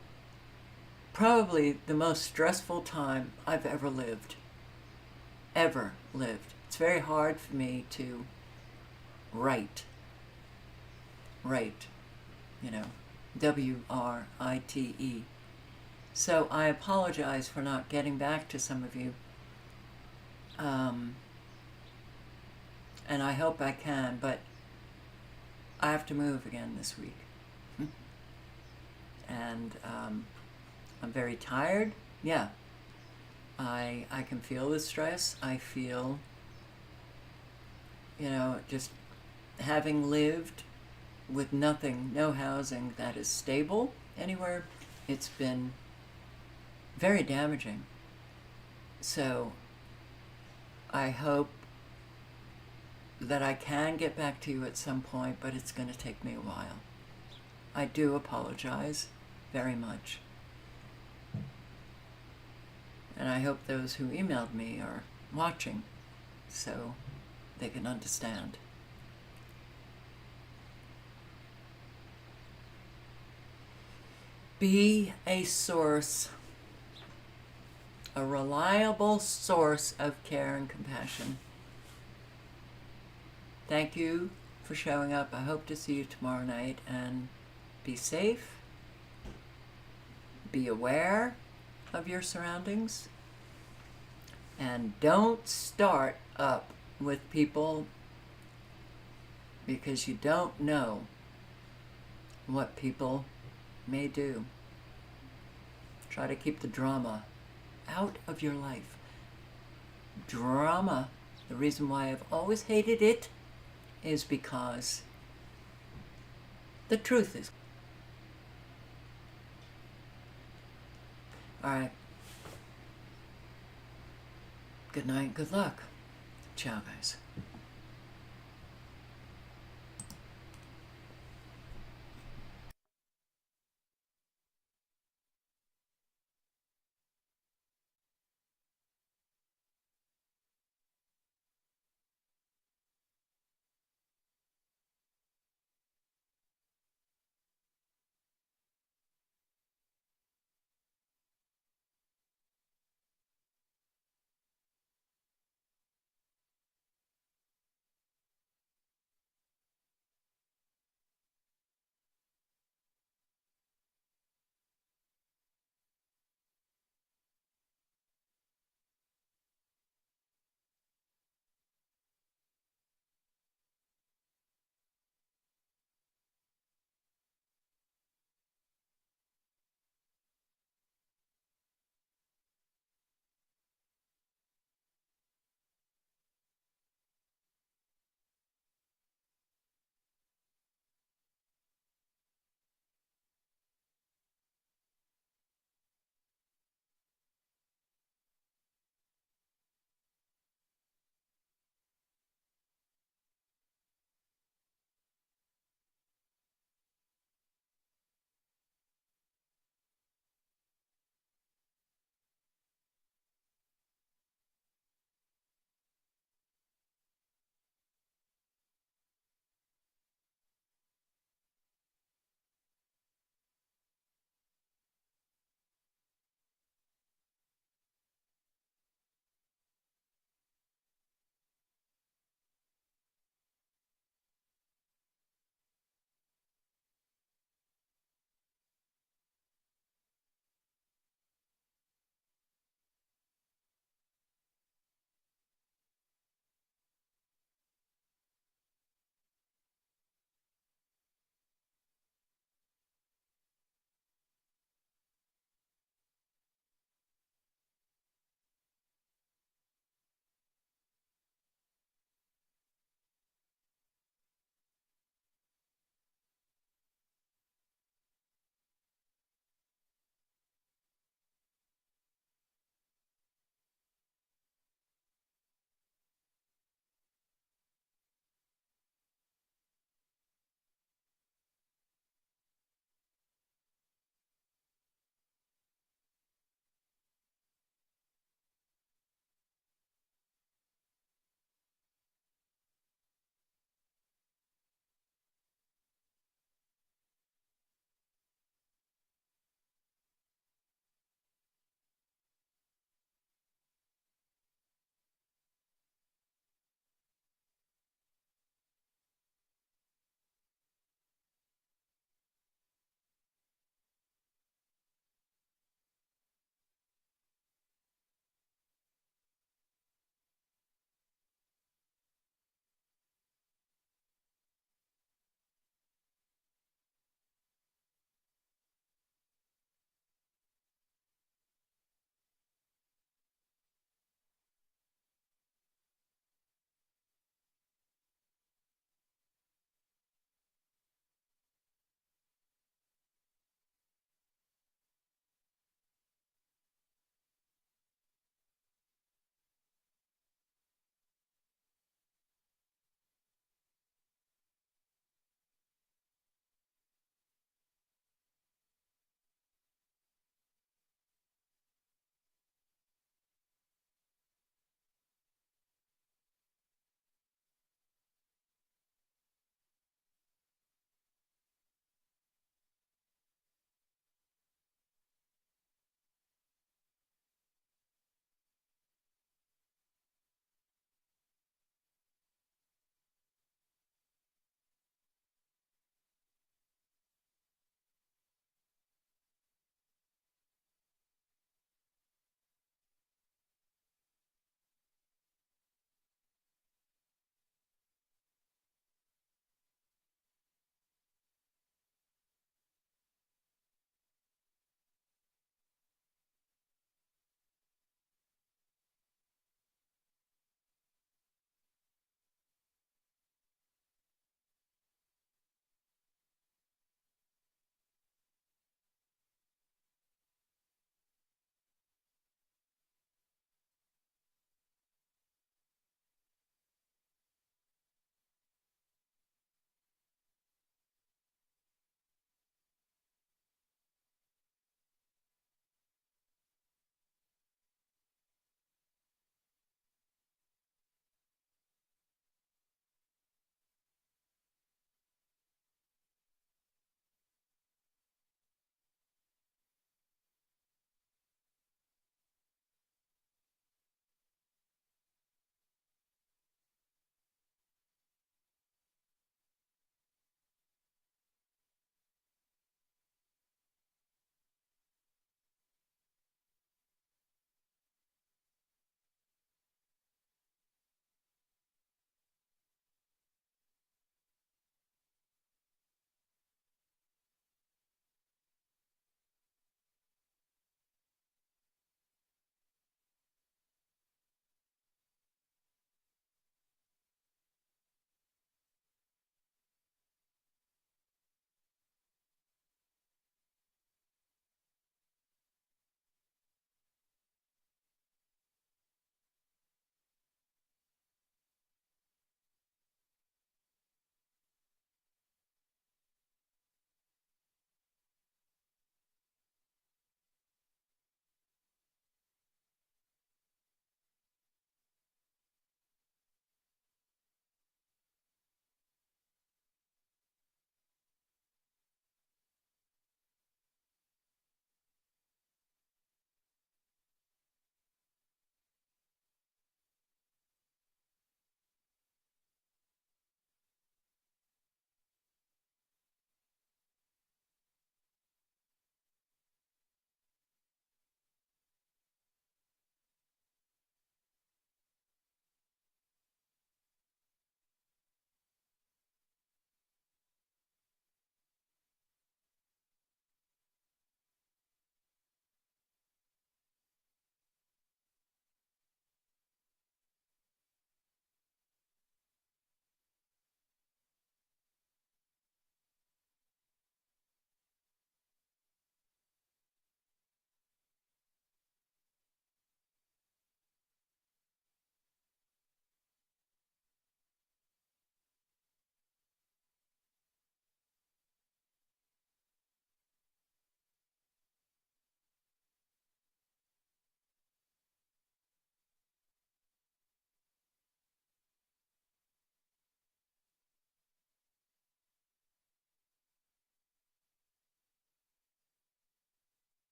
probably the most stressful time I've ever lived. Ever lived. It's very hard for me to write, you know, W-R-I-T-E. So I apologize for not getting back to some of you. And I hope I can, but I have to move again this week. And I'm very tired. Yeah. I can feel the stress. I feel, you know, just having lived with nothing, no housing that is stable anywhere, it's been very damaging. So I hope that I can get back to you at some point, but it's going to take me a while. I do apologize very much. And I hope those who emailed me are watching so they can understand. Be a source, a reliable source of care and compassion. Thank you for showing up. I hope to see you tomorrow night, and be safe. Be aware of your surroundings, and don't start up with people because you don't know what people may do. Try to keep the drama out of your life. drama. The reason why I've always hated it is because the truth is. All right. Good night, good luck. Ciao, guys.